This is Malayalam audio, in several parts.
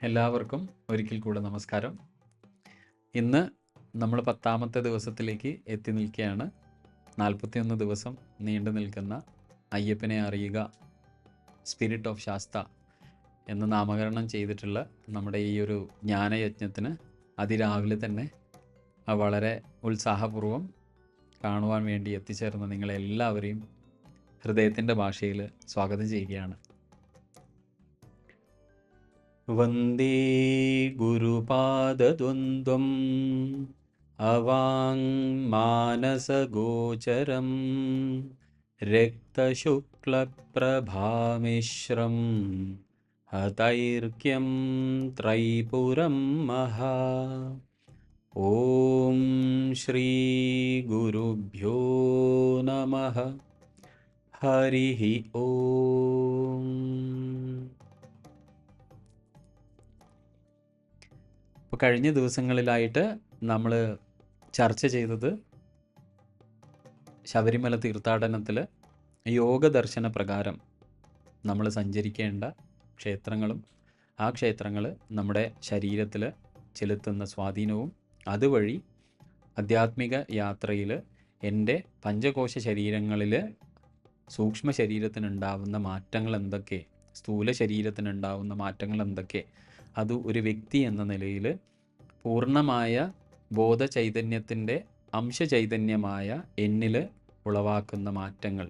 എല്ലാവർക്കും ഒരിക്കൽ കൂടെ നമസ്കാരം. ഇന്ന് നമ്മൾ 10ാമത്തെ ദിവസത്തിലേക്ക് എത്തി നിൽക്കുകയാണ്. 41 ദിവസം നീണ്ടു നിൽക്കുന്ന അയ്യപ്പനെ അറിയുക സ്പിരിറ്റ് ഓഫ് ശാസ്ത എന്ന് നാമകരണം ചെയ്തിട്ടുള്ള നമ്മുടെ ഈ ഒരു ജ്ഞാനയജ്ഞത്തിന് അതിരാവിലെ തന്നെ വളരെ ഉത്സാഹപൂർവ്വം കാണുവാൻ വേണ്ടി എത്തിച്ചേർന്ന നിങ്ങളെല്ലാവരെയും ഹൃദയത്തിൻ്റെ ഭാഷയിൽ സ്വാഗതം ചെയ്യുകയാണ്. വന്ദേ ഗുരുപാദദ്വന്ദ്വം അവാങ്മാനസഗോചരം രക്തശുക്ലപ്രഭാമിശ്രം ഹതൈർക്യം ത്രൈപുരം മഹാ. ഓം ശ്രീ ഗുരുഭ്യോ നമഃ. ഹരിഃ ഓം. അപ്പോൾ കഴിഞ്ഞ ദിവസങ്ങളിലായിട്ട് നമ്മൾ ചർച്ച ചെയ്തത് ശബരിമല തീർത്ഥാടനത്തിൽ യോഗദർശന പ്രകാരം നമ്മൾ സഞ്ചരിക്കേണ്ട ക്ഷേത്രങ്ങളും ആ ക്ഷേത്രങ്ങൾ നമ്മുടെ ശരീരത്തിൽ ചെലുത്തുന്ന സ്വാധീനവും അതുവഴി ആധ്യാത്മിക യാത്രയിൽ എൻ്റെ പഞ്ചകോശ ശരീരങ്ങളിൽ സൂക്ഷ്മ ശരീരത്തിനുണ്ടാവുന്ന മാറ്റങ്ങൾ എന്തൊക്കെ, സ്ഥൂല ശരീരത്തിനുണ്ടാവുന്ന മാറ്റങ്ങൾ എന്തൊക്കെ, അത് ഒരു വ്യക്തി എന്ന നിലയിൽ പൂർണ്ണമായ ബോധചൈതന്യത്തിൻ്റെ അംശചൈതന്യമായ എന്നിൽ ഉളവാക്കുന്ന മാറ്റങ്ങൾ.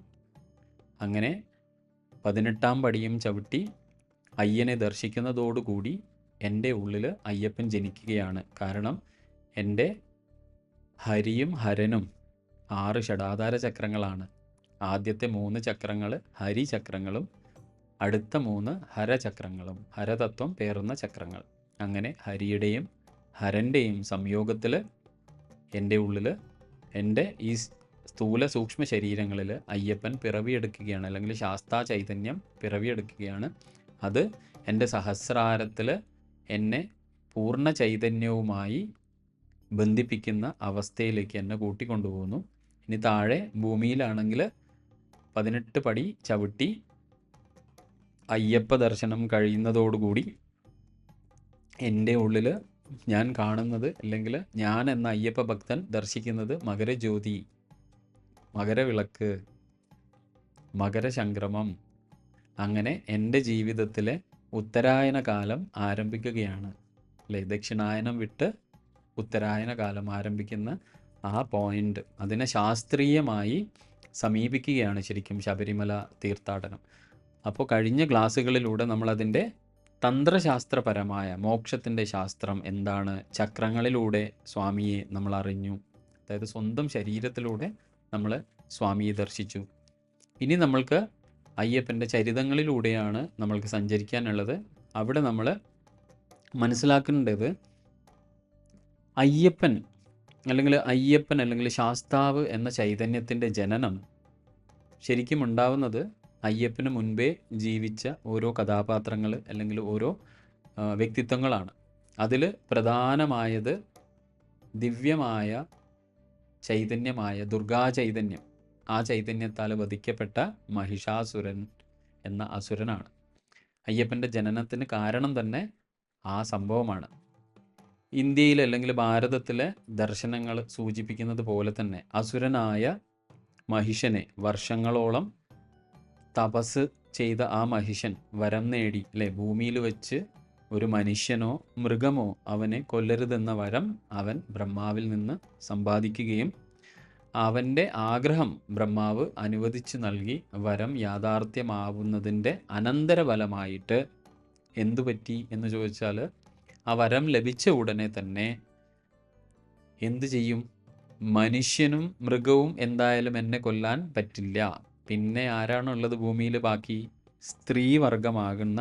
അങ്ങനെ 18ാം പടിയും ചവിട്ടി അയ്യനെ ദർശിക്കുന്നതോടുകൂടി എൻ്റെ ഉള്ളിൽ അയ്യപ്പൻ ജനിക്കുകയാണ്. കാരണം എൻ്റെ ഹരിയും ഹരനും 6 ഷഡാധാര ചക്രങ്ങളാണ്. ആദ്യത്തെ 3 ചക്രങ്ങൾ ഹരിചക്രങ്ങളും അടുത്ത 3 ഹരചക്രങ്ങളും, ഹരതത്വം പേറുന്ന ചക്രങ്ങൾ. അങ്ങനെ ഹരിയുടെയും ഹരൻ്റെയും സംയോഗത്തിൽ എൻ്റെ ഉള്ളിൽ എൻ്റെ ഈ സ്ഥൂല സൂക്ഷ്മ ശരീരങ്ങളിൽ അയ്യപ്പൻ പിറവിയെടുക്കുകയാണ്, അല്ലെങ്കിൽ ശാസ്താ ചൈതന്യം പിറവിയെടുക്കുകയാണ്. അത് എൻ്റെ സഹസ്രാരത്തിൽ എന്നെ പൂർണ്ണ ചൈതന്യവുമായി ബന്ധിപ്പിക്കുന്ന അവസ്ഥയിലേക്ക് എന്നെ കൂട്ടിക്കൊണ്ടുപോകുന്നു. ഇനി താഴെ ഭൂമിയിലാണെങ്കിൽ 18 പടി ചവിട്ടി അയ്യപ്പ ദർശനം കഴിയുന്നതോടുകൂടി എൻ്റെ ഉള്ളിൽ ഞാൻ കാണുന്നത്, അല്ലെങ്കിൽ ഞാൻ എന്ന അയ്യപ്പ ഭക്തൻ ദർശിക്കുന്നത് മകരജ്യോതി, മകരവിളക്ക്, മകരസംക്രമം. അങ്ങനെ എൻ്റെ ജീവിതത്തിലെ ഉത്തരായന കാലം ആരംഭിക്കുകയാണ്. അല്ലേ, ദക്ഷിണായനം വിട്ട് ഉത്തരായന കാലം ആരംഭിക്കുന്ന ആ പോയിൻ്റ്, അതിനെ ശാസ്ത്രീയമായി സമീപിക്കുകയാണ് ശരിക്കും ശബരിമല തീർത്ഥാടനം. അപ്പോൾ കഴിഞ്ഞ ക്ലാസ്സുകളിലൂടെ നമ്മളതിൻ്റെ തന്ത്രശാസ്ത്രപരമായ മോക്ഷത്തിൻ്റെ ശാസ്ത്രം എന്താണ്, ചക്രങ്ങളിലൂടെ സ്വാമിയെ നമ്മൾ അറിഞ്ഞു. അതായത് സ്വന്തം ശരീരത്തിലൂടെ നമ്മൾ സ്വാമിയെ ദർശിച്ചു. ഇനി നമ്മൾക്ക് അയ്യപ്പൻ്റെ ചരിതങ്ങളിലൂടെയാണ് നമ്മൾക്ക് സഞ്ചരിക്കാനുള്ളത്. അവിടെ നമ്മൾ മനസ്സിലാക്കേണ്ടത് അയ്യപ്പൻ അല്ലെങ്കിൽ ശാസ്താവ് എന്ന ചൈതന്യത്തിൻ്റെ ജനനം ശരിക്കും ഉണ്ടാവുന്നത് അയ്യപ്പന് മുൻപേ ജീവിച്ച ഓരോ കഥാപാത്രങ്ങൾ അല്ലെങ്കിൽ ഓരോ വ്യക്തിത്വങ്ങളാണ്. അതിൽ പ്രധാനമായത് ദിവ്യമായ ചൈതന്യമായ ദുർഗാ ചൈതന്യം, ആ ചൈതന്യത്താൽ വധിക്കപ്പെട്ട മഹിഷാസുരൻ എന്ന അസുരനാണ്. അയ്യപ്പൻ്റെ ജനനത്തിന് കാരണം തന്നെ ആ സംഭവമാണ്. ഇന്ത്യയിൽ അല്ലെങ്കിൽ ഭാരതത്തിലെ ദർശനങ്ങൾ സൂചിപ്പിക്കുന്നത് പോലെ തന്നെ അസുരനായ മഹിഷനെ വർഷങ്ങളോളം തപസ് ചെയ്ത ആ മഹിഷൻ വരം നേടി, അല്ലേ, ഭൂമിയിൽ വെച്ച് ഒരു മനുഷ്യനോ മൃഗമോ അവനെ കൊല്ലരുതെന്ന വരം അവൻ ബ്രഹ്മാവിൽ നിന്ന് സമ്പാദിക്കുകയും അവൻ്റെ ആഗ്രഹം ബ്രഹ്മാവ് അനുവദിച്ചു നൽകി വരം യാഥാർത്ഥ്യമാവുന്നതിൻ്റെ അനന്തരഫലമായിട്ട് എന്തു പറ്റി എന്ന് ചോദിച്ചാൽ, ആ വരം ലഭിച്ച ഉടനെ തന്നെ എന്തു ചെയ്യും? മനുഷ്യനും മൃഗവും എന്തായാലും എന്നെ കൊല്ലാൻ പറ്റില്ല, പിന്നെ ആരാണുള്ളത് ഭൂമിയിൽ? ബാക്കി സ്ത്രീവർഗമാകുന്ന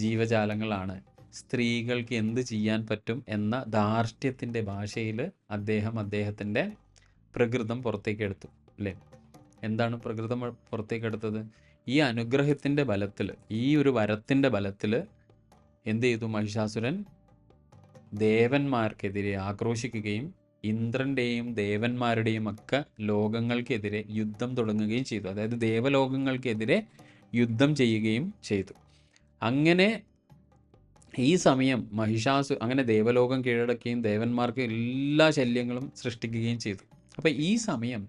ജീവജാലങ്ങളാണ്. സ്ത്രീകൾക്ക് എന്ത് ചെയ്യാൻ പറ്റും എന്ന ധാർഷ്ട്യത്തിൻ്റെ ഭാഷയിൽ അദ്ദേഹത്തിൻ്റെ പ്രകൃതം പുറത്തേക്കെടുത്തു. അല്ലേ, എന്താണ് പ്രകൃതം പുറത്തേക്കെടുത്തത്? ഈ അനുഗ്രഹത്തിൻ്റെ ബലത്തിൽ, ഈ ഒരു വരത്തിൻ്റെ ബലത്തിൽ എന്ത് ചെയ്തു? മഹിഷാസുരൻ ദേവന്മാർക്കെതിരെ ആക്രോശിക്കുകയും ഇന്ദ്രൻ്റെയും ദേവന്മാരുടെയും ഒക്കെ ലോകങ്ങൾക്കെതിരെ യുദ്ധം തുടങ്ങുകയും ചെയ്തു. അതായത് ദേവലോകങ്ങൾക്കെതിരെ യുദ്ധം ചെയ്യുകയും ചെയ്തു. അങ്ങനെ ഈ സമയം അങ്ങനെ ദേവലോകം കീഴടക്കുകയും ദേവന്മാർക്ക് എല്ലാ ശല്യങ്ങളും സൃഷ്ടിക്കുകയും ചെയ്തു. അപ്പോൾ ഈ സമയം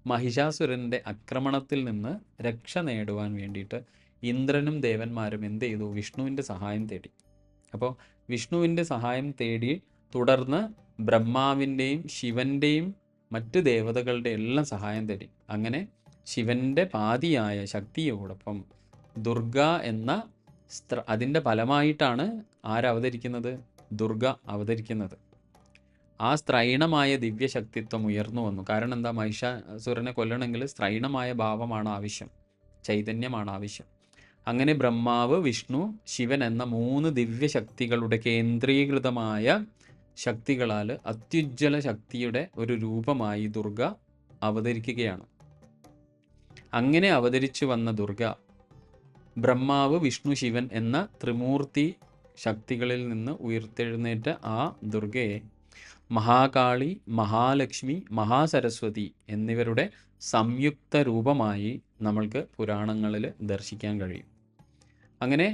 മഹിഷാസുരൻ്റെ ആക്രമണത്തിൽ നിന്ന് രക്ഷ നേടുവാൻ വേണ്ടിയിട്ട് ഇന്ദ്രനും ദേവന്മാരും എന്ത് ചെയ്തു? വിഷ്ണുവിൻ്റെ സഹായം തേടി. അപ്പോൾ വിഷ്ണുവിൻ്റെ സഹായം തേടി തുടർന്ന് ബ്രഹ്മാവിൻ്റെയും ശിവൻ്റെയും മറ്റ് ദേവതകളുടെ എല്ലാം സഹായം തേടി. അങ്ങനെ ശിവൻ്റെ പാതിയായ ശക്തിയോടൊപ്പം ദുർഗ എന്ന അതിൻ്റെ ഫലമായിട്ടാണ് ആരവതരിക്കുന്നത്? ദുർഗ അവതരിക്കുന്നത്. ആ സ്ത്രൈണമായ ദിവ്യശക്തിത്വം ഉയർന്നു വന്നു. കാരണം എന്താ? മഹിഷാസുരനെ കൊല്ലണമെങ്കിൽ സ്ത്രൈണമായ ഭാവമാണ് ആവശ്യം, ചൈതന്യമാണ് ആവശ്യം. അങ്ങനെ ബ്രഹ്മാവ്, വിഷ്ണു, ശിവൻ എന്ന 3 ദിവ്യശക്തികളുടെ കേന്ദ്രീകൃതമായ ശക്തികളാൽ അത്യുജ്വല ശക്തിയുടെ ഒരു രൂപമായി ദുർഗ അവതരിക്കുകയാണ്. അങ്ങനെ അവതരിച്ചു വന്ന ദുർഗ ബ്രഹ്മാവ്, വിഷ്ണു, ശിവൻ എന്ന ത്രിമൂർത്തി ശക്തികളിൽ നിന്ന് ഉയർത്തെഴുന്നേറ്റ ആ ദുർഗയെ മഹാകാളി, മഹാലക്ഷ്മി, മഹാസരസ്വതി എന്നിവരുടെ സംയുക്ത രൂപമായി നമ്മൾക്ക് പുരാണങ്ങളിൽ ദർശിക്കാൻ കഴിയും. അങ്ങനെ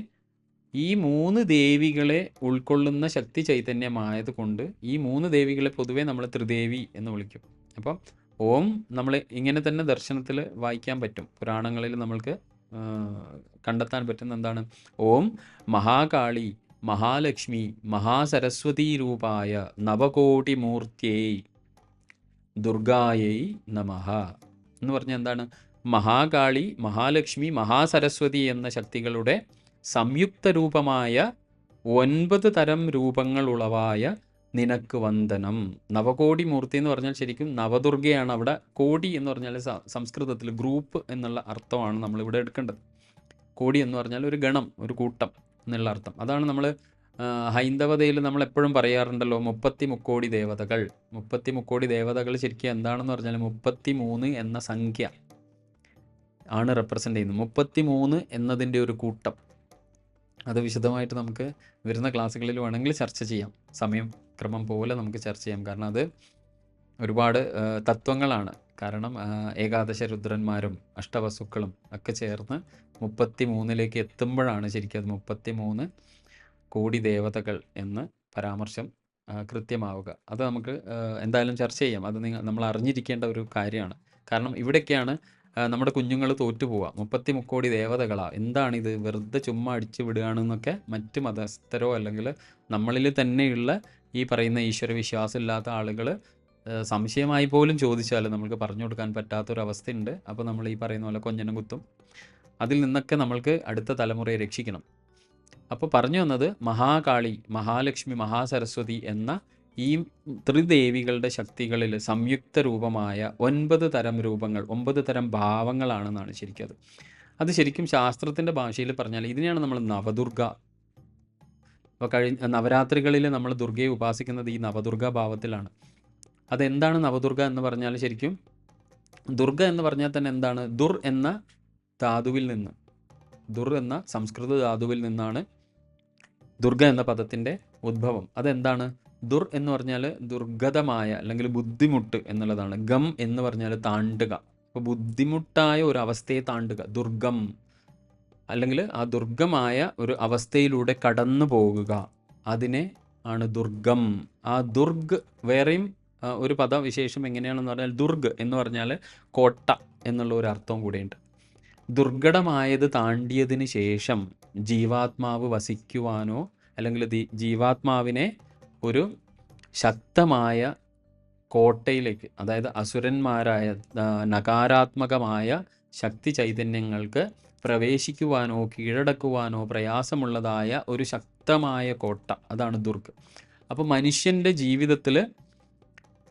ഈ 3 ദേവികളെ ഉൾക്കൊള്ളുന്ന ശക്തി ചൈതന്യമായത് കൊണ്ട് ഈ 3 ദേവികളെ പൊതുവെ നമ്മൾ ത്രിദേവി എന്ന് വിളിക്കും. അപ്പം ഓം നമ്മൾ ഇങ്ങനെ തന്നെ ദർശനത്തിൽ വായിക്കാൻ പറ്റും. പുരാണങ്ങളിൽ നമ്മൾക്ക് കണ്ടെത്താൻ പറ്റുന്ന എന്താണ്? ഓം മഹാകാളി, മഹാലക്ഷ്മി, മഹാസരസ്വതി രൂപായ നവകോടി മൂർത്തിയൈ ദുർഗായൈ നമഃ എന്ന് പറഞ്ഞാൽ എന്താണ്? മഹാകാളി, മഹാലക്ഷ്മി, മഹാസരസ്വതി എന്ന ശക്തികളുടെ സംയുക്ത രൂപമായ 9 തരം രൂപങ്ങൾ ഉളവായ നിനക്ക് വന്ദനം. നവകോടി മൂർത്തി എന്ന് പറഞ്ഞാൽ ശരിക്കും നവദുർഗയാണ്. അവിടെ കോടി എന്ന് പറഞ്ഞാൽ സംസ്കൃതത്തിൽ ഗ്രൂപ്പ് എന്നുള്ള അർത്ഥമാണ് നമ്മളിവിടെ എടുക്കേണ്ടത്. കോടി എന്ന് പറഞ്ഞാൽ ഒരു ഗണം, ഒരു കൂട്ടം എന്നുള്ള അർത്ഥം. അതാണ് നമ്മൾ ഹൈന്ദവതയിൽ നമ്മൾ എപ്പോഴും പറയാറുണ്ടല്ലോ 30 മുക്കോടി ദേവതകൾ. 30 മുക്കോടി ദേവതകൾ ശരിക്കും എന്താണെന്ന് പറഞ്ഞാൽ 33 എന്ന സംഖ്യ ആണ് റെപ്രസെൻ്റ് ചെയ്യുന്നത്. 33 എന്നതിൻ്റെ ഒരു കൂട്ടം. അത് വിശദമായിട്ട് നമുക്ക് വരുന്ന ക്ലാസ്സുകളിൽ വേണമെങ്കിൽ ചർച്ച ചെയ്യാം. സമയം ക്രമം പോലെ നമുക്ക് ചർച്ച ചെയ്യാം. കാരണം അത് ഒരുപാട് തത്വങ്ങളാണ്. കാരണം ഏകാദശ രുദ്രന്മാരും അഷ്ടവസുക്കളും ഒക്കെ ചേർന്ന് 33ലേക്ക് എത്തുമ്പോഴാണ് ശരിക്കും അത് 33 കോടി ദേവതകൾ എന്ന് പരാമർശം കൃത്യമാവുക. അത് നമുക്ക് എന്തായാലും ചർച്ച ചെയ്യാം. അത് നമ്മൾ അറിഞ്ഞിരിക്കേണ്ട ഒരു കാര്യമാണ്. കാരണം ഇവിടേക്കാണ് നമ്മുടെ കുഞ്ഞുങ്ങൾ തോറ്റുപോവുക. 30 മുക്കോടി ദേവതകളാ, എന്താണിത്, വെറുതെ ചുമ്മാ അടിച്ചു വിടുകയാണെന്നൊക്കെ മറ്റ് മതസ്ഥരോ അല്ലെങ്കിൽ നമ്മളിൽ തന്നെയുള്ള ഈ പറയുന്ന ഈശ്വര വിശ്വാസമില്ലാത്ത ആളുകൾ സംശയമായി പോലും ചോദിച്ചാൽ നമുക്ക് പറഞ്ഞു കൊടുക്കാൻ പറ്റാത്തൊരവസ്ഥയുണ്ട്. അപ്പോൾ നമ്മൾ ഈ പറയുന്ന പോലെ കൊഞ്ഞനം കുത്തും. അതിൽ നിന്നൊക്കെ നമ്മൾക്ക് അടുത്ത തലമുറയെ രക്ഷിക്കണം. അപ്പോൾ പറഞ്ഞു വന്നത് മഹാകാളി, മഹാലക്ഷ്മി, മഹാസരസ്വതി എന്ന ഈ ത്രിദേവികളുടെ ശക്തികളിൽ സംയുക്ത രൂപമായ 9 തരം രൂപങ്ങൾ, 9 തരം ഭാവങ്ങളാണെന്നാണ് ശരിക്കും അത്. അത് ശരിക്കും ശാസ്ത്രത്തിൻ്റെ ഭാഷയിൽ പറഞ്ഞാൽ ഇതിനെയാണ് നമ്മൾ നവദുർഗ. അപ്പോൾ നവരാത്രികളിൽ നമ്മൾ ദുർഗയെ ഉപാസിക്കുന്നത് ഈ നവദുർഗ ഭാവത്തിലാണ്. അതെന്താണ് നവദുർഗ എന്ന് പറഞ്ഞാൽ ശരിക്കും ദുർഗ എന്ന് പറഞ്ഞാൽ തന്നെ എന്താണ്? ദുർ എന്ന ധാതുവിൽ നിന്ന്, ദുർ എന്ന സംസ്കൃത ധാതുവിൽ നിന്നാണ് ദുർഗ എന്ന പദത്തിൻ്റെ ഉദ്ഭവം. അതെന്താണ്? ദുർ എന്ന് പറഞ്ഞാൽ ദുർഗതമായ അല്ലെങ്കിൽ ബുദ്ധിമുട്ട് എന്നുള്ളതാണ്. ഗം എന്ന് പറഞ്ഞാൽ താണ്ടുക. അപ്പോൾ ബുദ്ധിമുട്ടായ ഒരു അവസ്ഥയെ താണ്ടുക, ദുർഗം. അല്ലെങ്കിൽ ആ ദുർഗമായ ഒരു അവസ്ഥയിലൂടെ കടന്നു പോകുക, അതിനെ ആണ് ദുർഗം. ആ ദുർഗ് വേറെയും ഒരു പദവിശേഷം എങ്ങനെയാണെന്ന് പറഞ്ഞാൽ ദുർഗ് എന്ന് പറഞ്ഞാൽ കോട്ട എന്നുള്ള ഒരു അർത്ഥവും കൂടെയുണ്ട്. ദുർഘടമായത് താണ്ടിയതിന് ശേഷം ജീവാത്മാവ് വസിക്കുവാനോ അല്ലെങ്കിൽ ജീവാത്മാവിനെ ഒരു ശക്തമായ കോട്ടയിലേക്ക്, അതായത് അസുരന്മാരായ നകാരാത്മകമായ ശക്തി ചൈതന്യങ്ങൾക്ക് പ്രവേശിക്കുവാനോ കീഴടക്കുവാനോ പ്രയാസമുള്ളതായ ഒരു ശക്തമായ കോട്ട, അതാണ് ദുർഗ്. അപ്പോൾ മനുഷ്യൻ്റെ ജീവിതത്തിൽ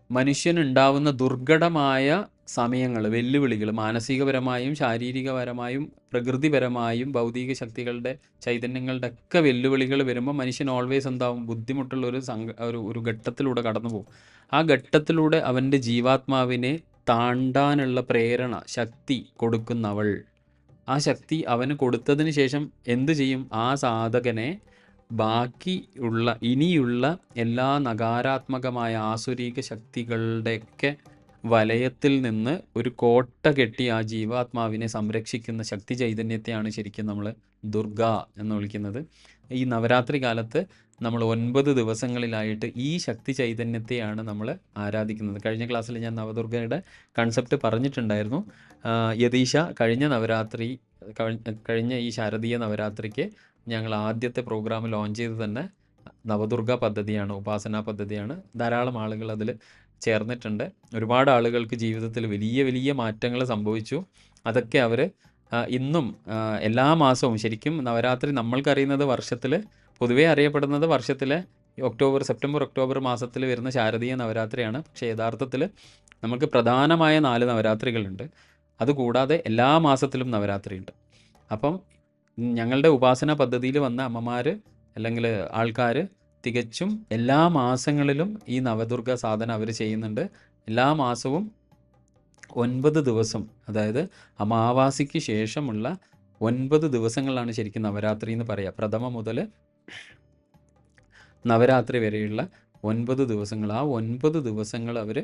മനുഷ്യനുണ്ടാവുന്ന ദുർഘടമായ സമയങ്ങൾ, വെല്ലുവിളികൾ, മാനസികപരമായും ശാരീരികപരമായും പ്രകൃതിപരമായും ഭൗതിക ശക്തികളുടെ ചൈതന്യങ്ങളുടെ ഒക്കെ വെല്ലുവിളികൾ വരുമ്പോൾ മനുഷ്യൻ ഓൾവേസ് എന്താവും? ബുദ്ധിമുട്ടുള്ള ഒരു ഘട്ടത്തിലൂടെ കടന്നു പോകും. ആ ഘട്ടത്തിലൂടെ അവൻ്റെ ജീവാത്മാവിനെ താണ്ടാനുള്ള പ്രേരണ, ശക്തി കൊടുക്കുന്നവൾ. ആ ശക്തി അവന് കൊടുത്തതിന് ശേഷം എന്തു ചെയ്യും? ആ സാധകനെ ഇനിയുള്ള എല്ലാ നകാരാത്മകമായ ആസുരീക ശക്തികളുടെയൊക്കെ വലയത്തിൽ നിന്ന് ഒരു കോട്ട കെട്ടി ആ ജീവാത്മാവിനെ സംരക്ഷിക്കുന്ന ശക്തി ചൈതന്യത്തെയാണ് ശരിക്കും നമ്മൾ ദുർഗ എന്ന് വിളിക്കുന്നത്. ഈ നവരാത്രി കാലത്ത് നമ്മൾ 9 ദിവസങ്ങളിലായിട്ട് ഈ ശക്തി ചൈതന്യത്തെയാണ് നമ്മൾ ആരാധിക്കുന്നത്. കഴിഞ്ഞ ക്ലാസ്സിൽ ഞാൻ നവദുർഗയുടെ കൺസെപ്റ്റ് പറഞ്ഞിട്ടുണ്ടായിരുന്നു. യതീശ കഴിഞ്ഞ ഈ ശാരദീയ നവരാത്രിക്ക് ഞങ്ങൾ ആദ്യത്തെ പ്രോഗ്രാം ലോഞ്ച് ചെയ്ത് തന്നെ നവദുർഗ പദ്ധതിയാണ്, ഉപാസനാ പദ്ധതിയാണ്. ധാരാളം ആളുകൾ അതിൽ ചേർന്നിട്ടുണ്ട്. ഒരുപാട് ആളുകൾക്ക് ജീവിതത്തിൽ വലിയ വലിയ മാറ്റങ്ങൾ സംഭവിച്ചു. അതൊക്കെ അവർ ഇന്നും എല്ലാ മാസവും ശരിക്കും നവരാത്രി നമ്മൾക്കറിയുന്നത് പൊതുവേ അറിയപ്പെടുന്നത് വർഷത്തിലെ സെപ്റ്റംബർ ഒക്ടോബർ മാസത്തിൽ വരുന്ന ശാരദീയ നവരാത്രിയാണ്. പക്ഷേ യഥാർത്ഥത്തിൽ നമുക്ക് പ്രധാനമായ 4 നവരാത്രികളുണ്ട്. അതുകൂടാതെ എല്ലാ മാസത്തിലും നവരാത്രിയുണ്ട്. അപ്പം ഞങ്ങളുടെ ഉപാസന പദ്ധതിയിൽ വന്ന അമ്മമാർ അല്ലെങ്കിൽ ആൾക്കാർ തികച്ചും എല്ലാ മാസങ്ങളിലും ഈ നവദുർഗ സാധന അവർ ചെയ്യുന്നുണ്ട്. എല്ലാ മാസവും 9 ദിവസം, അതായത് അമാവാസിക്ക് ശേഷമുള്ള 9 ദിവസങ്ങളാണ് ശരിക്കും നവരാത്രി എന്ന് പറയുക. പ്രഥമ മുതൽ നവരാത്രി വരെയുള്ള 9 ദിവസങ്ങൾ. ആ 9 ദിവസങ്ങൾ അവർ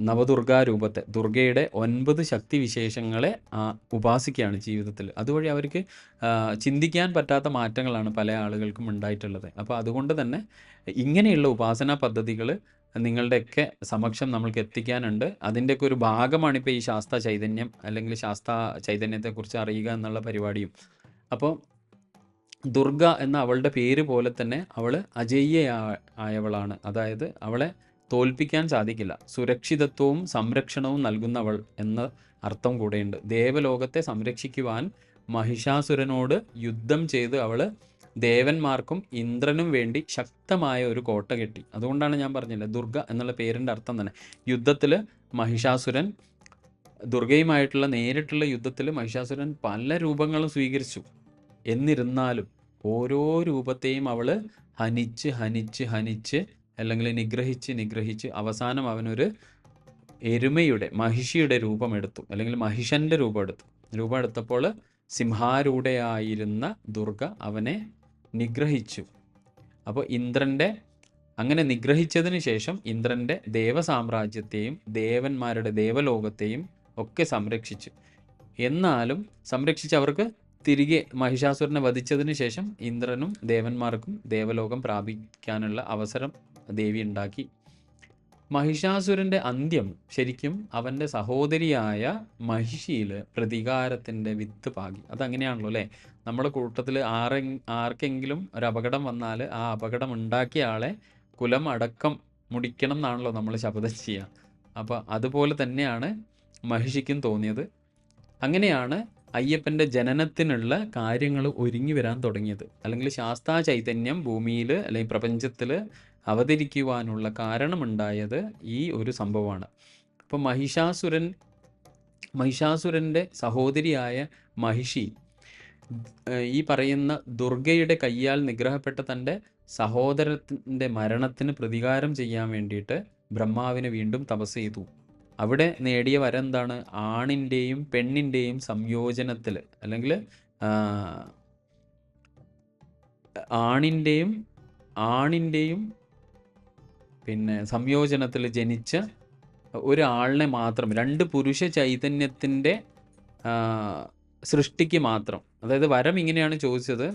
നവദുർഗാ രൂപത്തെ, ദുർഗയുടെ 9 ശക്തി വിശേഷങ്ങളെ ഉപാസിക്കുകയാണ് ജീവിതത്തിൽ. അതുവഴി അവർക്ക് ചിന്തിക്കാൻ പറ്റാത്ത മാറ്റങ്ങളാണ് പല ആളുകൾക്കും ഉണ്ടായിട്ടുള്ളത്. അപ്പോൾ അതുകൊണ്ട് തന്നെ ഇങ്ങനെയുള്ള ഉപാസനാ പദ്ധതികൾ നിങ്ങളുടെയൊക്കെ സമക്ഷം നമ്മൾക്ക് എത്തിക്കാനുണ്ട്. അതിൻ്റെയൊക്കെ ഒരു ഭാഗമാണിപ്പോൾ ഈ ശാസ്ത്ര ചൈതന്യം അല്ലെങ്കിൽ ശാസ്ത്ര ചൈതന്യത്തെക്കുറിച്ച് അറിയുക എന്നുള്ള പരിപാടിയും. അപ്പോൾ ദുർഗ എന്ന അവളുടെ പേര് പോലെ തന്നെ അവൾ അജയ്യയായവളാണ്. അതായത് അവളെ തോൽപ്പിക്കാൻ സാധിക്കില്ല. സുരക്ഷിതത്വവും സംരക്ഷണവും നൽകുന്നവൾ എന്ന അർത്ഥം കൂടെയുണ്ട്. ദേവലോകത്തെ സംരക്ഷിക്കുവാൻ മഹിഷാസുരനോട് യുദ്ധം ചെയ്ത് അവൾ ദേവന്മാർക്കും ഇന്ദ്രനും വേണ്ടി ശക്തമായ ഒരു കോട്ട കെട്ടി. അതുകൊണ്ടാണ് ഞാൻ പറഞ്ഞില്ലേ ദുർഗ എന്നുള്ള പേരിൻ്റെ അർത്ഥം തന്നെ. യുദ്ധത്തിൽ മഹിഷാസുരൻ, ദുർഗയുമായിട്ടുള്ള നേരിട്ടുള്ള യുദ്ധത്തിൽ മഹിഷാസുരൻ പല രൂപങ്ങളും സ്വീകരിച്ചു. എന്നിരുന്നാലും ഓരോ രൂപത്തെയും അവൾ ഹനിച്ച് ഹനിച്ച് ഹനിച്ച് അല്ലെങ്കിൽ നിഗ്രഹിച്ച് അവസാനം അവനൊരു എരുമയുടെ, മഹിഷിയുടെ രൂപമെടുത്തു, അല്ലെങ്കിൽ മഹിഷൻ്റെ രൂപം എടുത്തപ്പോൾ സിംഹാരൂഢയായിരുന്ന ദുർഗ അവനെ നിഗ്രഹിച്ചു. അപ്പോൾ അങ്ങനെ നിഗ്രഹിച്ചതിന് ശേഷം ഇന്ദ്രൻ്റെ ദേവസാമ്രാജ്യത്തെയും ദേവന്മാരുടെ ദേവലോകത്തെയും ഒക്കെ സംരക്ഷിച്ചു. എന്നാലും അവർക്ക് തിരികെ മഹിഷാസുരനെ വധിച്ചതിന് ശേഷം ഇന്ദ്രനും ദേവന്മാർക്കും ദേവലോകം പ്രാപിക്കാനുള്ള അവസരം ദേവി ഉണ്ടാക്കി. മഹിഷാസുരൻ്റെ അന്ത്യം ശരിക്കും അവൻ്റെ സഹോദരിയായ മഹിഷിയിൽ പ്രതികാരത്തിൻ്റെ വിത്ത് പാകി. അതങ്ങനെയാണല്ലോ അല്ലേ? നമ്മുടെ കൂട്ടത്തിൽ ആർക്കെങ്കിലും ഒരു അപകടം വന്നാൽ ആ അപകടം ഉണ്ടാക്കിയ ആളെ കുലം അടക്കം മുടിക്കണം എന്നാണല്ലോ നമ്മൾ ശപഥം ചെയ്യുക. അപ്പോൾ അതുപോലെ തന്നെയാണ് മഹിഷിക്കും തോന്നിയത്. അങ്ങനെയാണ് അയ്യപ്പൻ്റെ ജനനത്തിനുള്ള കാര്യങ്ങൾ ഒരുങ്ങി വരാൻ തുടങ്ങിയത്. അല്ലെങ്കിൽ ശാസ്താ ചൈതന്യം ഭൂമിയിൽ അല്ലെങ്കിൽ പ്രപഞ്ചത്തിൽ അവതരിക്കുവാനുള്ള കാരണമുണ്ടായത് ഈ ഒരു സംഭവമാണ്. അപ്പോൾ മഹിഷാസുരൻ്റെ സഹോദരിയായ മഹിഷി ഈ പറയുന്ന ദുർഗയുടെ കയ്യാൽ നിഗ്രഹപ്പെട്ട തൻ്റെ സഹോദരത്തിൻ്റെ മരണത്തിന് പ്രതികാരം ചെയ്യാൻ വേണ്ടിയിട്ട് ബ്രഹ്മാവിനെ വീണ്ടും തപസ് ചെയ്തു. അവിടെ നേടിയ വരം എന്താണ്? ആണിൻ്റെയും പെണ്ണിൻ്റെയും സംയോജനത്തിൽ, അല്ലെങ്കിൽ ആണിൻ്റെയും പിന്നെ സംയോജനത്തിൽ ജനിച്ച ഒരാളിനെ മാത്രം, 2 പുരുഷ ചൈതന്യത്തിൻ്റെ സൃഷ്ടിക്ക് മാത്രം. അതായത് വരം ഇങ്ങനെയാണ് ചോദിച്ചത്: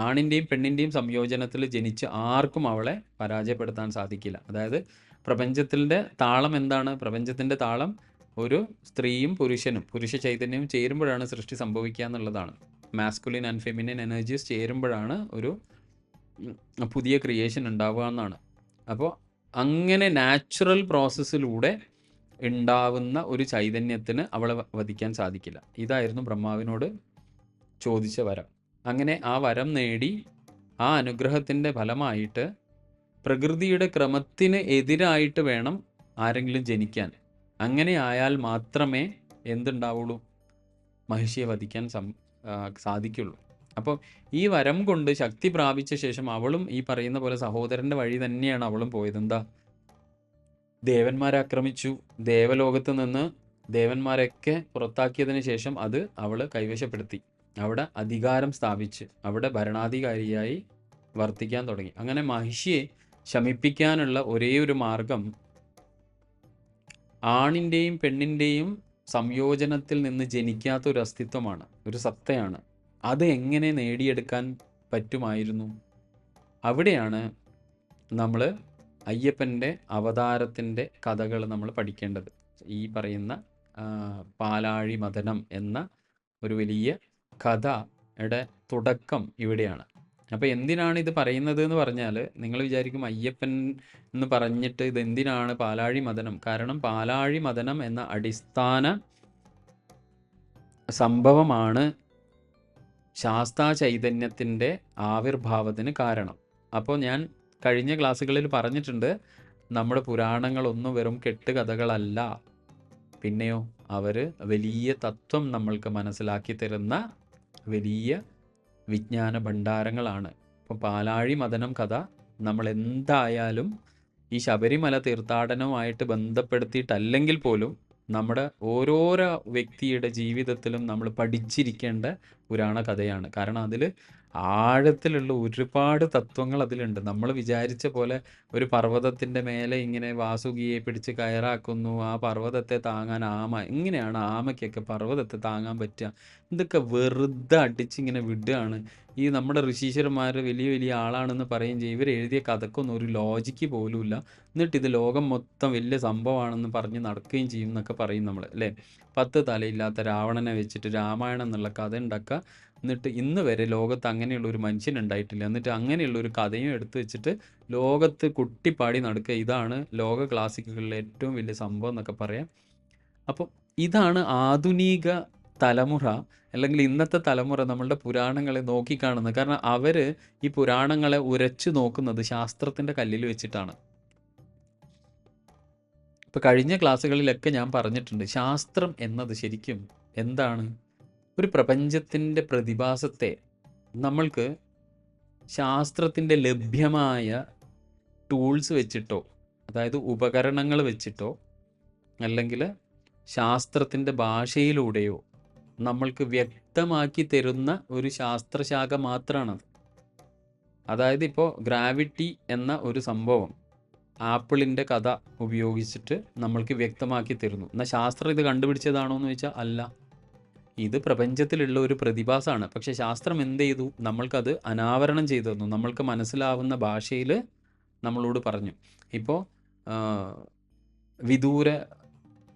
ആണിൻ്റെയും പെണ്ണിൻ്റെയും സംയോജനത്തിൽ ജനിച്ച് ആർക്കും അവളെ പരാജയപ്പെടുത്താൻ സാധിക്കില്ല. അതായത് പ്രപഞ്ചത്തിൻ്റെ താളം എന്താണ്? പ്രപഞ്ചത്തിൻ്റെ താളം ഒരു സ്ത്രീയും പുരുഷ ചൈതന്യവും ചേരുമ്പോഴാണ് സൃഷ്ടി സംഭവിക്കുക എന്നുള്ളതാണ്. മാസ്കുലിൻ ആൻഡ് ഫെമിനിൻ എനർജീസ് ചേരുമ്പോഴാണ് ഒരു പുതിയ ക്രിയേഷൻ ഉണ്ടാവുക എന്നാണ്. അപ്പോൾ അങ്ങനെ നാച്ചുറൽ പ്രോസസ്സിലൂടെ ഉണ്ടാവുന്ന ഒരു ചൈതന്യത്തിന് അവളെ വധിക്കാൻ സാധിക്കില്ല. ഇതായിരുന്നു ബ്രഹ്മാവിനോട് ചോദിച്ച വരം. അങ്ങനെ ആ വരം നേടി ആ അനുഗ്രഹത്തിൻ്റെ ഫലമായിട്ട് പ്രകൃതിയുടെ ക്രമത്തിന് എതിരായിട്ട് വേണം ആരെങ്കിലും ജനിക്കാൻ. അങ്ങനെ ആയാൽ മാത്രമേ എന്തുണ്ടാവുള്ളൂ? മഹിഷിയെ വധിക്കാൻ സാധിക്കുള്ളൂ. അപ്പോൾ ഈ വരം കൊണ്ട് ശക്തി പ്രാപിച്ച ശേഷം അവളും ഈ പറയുന്ന പോലെ സഹോദരൻ്റെ വഴി തന്നെയാണ് അവളും പോയത്. എന്താ? ദേവന്മാരെ ആക്രമിച്ചു. ദേവലോകത്ത് നിന്ന് ദേവന്മാരെയൊക്കെ പുറത്താക്കിയതിന് ശേഷം അത് അവൾ കൈവശപ്പെടുത്തി. അവിടെ അധികാരം സ്ഥാപിച്ച് അവിടെ ഭരണാധികാരിയായി വർത്തിക്കാൻ തുടങ്ങി. അങ്ങനെ മഹിഷിയെ ശമിപ്പിക്കാനുള്ള ഒരേ ഒരു മാർഗം ആണിൻ്റെയും പെണ്ണിൻ്റെയും സംയോജനത്തിൽ നിന്ന് ജനിക്കാത്ത ഒരു അസ്തിത്വമാണ്, ഒരു സത്തയാണ്. അത് എങ്ങനെ നേടിയെടുക്കാൻ പറ്റുമായിരുന്നു? അവിടെയാണ് നമ്മൾ അയ്യപ്പൻ്റെ അവതാരത്തിൻ്റെ കഥകൾ നമ്മൾ പഠിക്കേണ്ടത്. ഈ പറയുന്ന പാലാഴി മദനം എന്ന ഒരു വലിയ കഥയുടെ തുടക്കം ഇവിടെയാണ്. അപ്പോൾ എന്തിനാണ് ഇത് പറയുന്നത് എന്ന് പറഞ്ഞാൽ, നിങ്ങൾ വിചാരിക്കും അയ്യപ്പൻ എന്ന് പറഞ്ഞിട്ട് ഇതെന്തിനാണ് പാലാഴി മദനം? കാരണം പാലാഴി മദനം എന്ന അടിസ്ഥാന സംഭവമാണ് ശാസ്താ ചൈതന്യത്തിൻ്റെ ആവിർഭാവത്തിന് കാരണം. അപ്പോൾ ഞാൻ കഴിഞ്ഞ ക്ലാസ്സുകളിൽ പറഞ്ഞിട്ടുണ്ട്, നമ്മുടെ പുരാണങ്ങളൊന്നും വെറും കെട്ടുകഥകളല്ല, പിന്നെയോ അവർ വലിയ തത്വം നമ്മൾക്ക് മനസ്സിലാക്കി തരുന്ന വലിയ വിജ്ഞാന ഭണ്ഡാരങ്ങളാണ്. ഇപ്പോൾ പാലാഴി മദനം കഥ നമ്മൾ എന്തായാലും ഈ ശബരിമല തീർത്ഥാടനവുമായിട്ട് ബന്ധപ്പെടുത്തിയിട്ടല്ലെങ്കിൽ പോലും നമ്മുടെ ഓരോരോ വ്യക്തിയുടെ ജീവിതത്തിലും നമ്മൾ പഠിച്ചിരിക്കേണ്ട പുരാണ കഥയാണ്. കാരണം അതിൽ ആഴത്തിലുള്ള ഒരുപാട് തത്വങ്ങൾ അതിലുണ്ട്. നമ്മൾ വിചാരിച്ച പോലെ ഒരു പർവ്വതത്തിൻ്റെ മേലെ ഇങ്ങനെ വാസുകിയെ പിടിച്ച് കയറാക്കുന്നു, ആ പർവ്വതത്തെ താങ്ങാൻ ആമ, എങ്ങനെയാണ് ആമയ്ക്കൊക്കെ പർവ്വതത്തെ താങ്ങാൻ പറ്റുക? ഇതൊക്കെ വെറുതെ അടിച്ചിങ്ങനെ വിടുകയാണ്. ഈ നമ്മുടെ ഋഷീശ്വരന്മാർ വലിയ വലിയ ആളാണെന്ന് പറയുകയും ചെയ്യും. ഇവർ എഴുതിയ കഥക്കൊന്നും ഒരു ലോജിക്ക് പോലുമില്ല. എന്നിട്ട് ഇത് ലോകം മൊത്തം വലിയ സംഭവമാണെന്ന് പറഞ്ഞ് നടക്കുകയും ചെയ്യും എന്നൊക്കെ പറയും നമ്മൾ, അല്ലേ? 10 തലയില്ലാത്ത രാവണനെ വെച്ചിട്ട് രാമായണം എന്നുള്ള കഥ ഉണ്ടാക്കുക. എന്നിട്ട് ഇന്ന് വരെ ലോകത്ത് അങ്ങനെയുള്ള ഒരു മനുഷ്യൻ ഉണ്ടായിട്ടില്ല. എന്നിട്ട് അങ്ങനെയുള്ള ഒരു കഥയും എടുത്തു വെച്ചിട്ട് ലോകത്ത് കുട്ടിപ്പാടി നടക്കുക. ഇതാണ് ലോക ക്ലാസിക്കുകളിലെ ഏറ്റവും വലിയ സംഭവം എന്നൊക്കെ പറയാം. അപ്പം ഇതാണ് ആധുനിക തലമുറ, അല്ലെങ്കിൽ ഇന്നത്തെ തലമുറ നമ്മളുടെ പുരാണങ്ങളെ നോക്കിക്കാണുന്നത്. കാരണം അവർ ഈ പുരാണങ്ങളെ ഉരച്ചു നോക്കുന്നത് ശാസ്ത്രത്തിൻ്റെ കല്ലിൽ വെച്ചിട്ടാണ്. ഇപ്പോൾ കഴിഞ്ഞ ക്ലാസ്സുകളിലൊക്കെ ഞാൻ പറഞ്ഞിട്ടുണ്ട്, ശാസ്ത്രം എന്നത് ശരിക്കും എന്താണ്? ഒരു പ്രപഞ്ചത്തിൻ്റെ പ്രതിഭാസത്തെ നമ്മൾക്ക് ശാസ്ത്രത്തിൻ്റെ ലഭ്യമായ ടൂൾസ് വെച്ചിട്ടോ, അതായത് ഉപകരണങ്ങൾ വെച്ചിട്ടോ, അല്ലെങ്കിൽ ശാസ്ത്രത്തിൻ്റെ ഭാഷയിലൂടെയോ നമ്മൾക്ക് വ്യക്തമാക്കി തരുന്ന ഒരു ശാസ്ത്രശാഖ മാത്രമാണത്. അതായത് ഇപ്പോൾ ഗ്രാവിറ്റി എന്ന ഒരു സംഭവം ആപ്പിളിൻ്റെ കഥ ഉപയോഗിച്ചിട്ട് നമ്മൾക്ക് വ്യക്തമാക്കി തരുന്നു. എന്നാൽ ശാസ്ത്രം ഇത് കണ്ടുപിടിച്ചതാണോ എന്ന് ചോദിച്ചാൽ അല്ല, ഇത് പ്രപഞ്ചത്തിലുള്ള ഒരു പ്രതിഭാസമാണ്. പക്ഷേ ശാസ്ത്രം എന്ത് ചെയ്തു? നമ്മൾക്കത് അനാവരണം ചെയ്തു തന്നു, നമ്മൾക്ക് മനസ്സിലാവുന്ന ഭാഷയിൽ നമ്മളോട് പറഞ്ഞു. ഇപ്പോൾ വിദൂര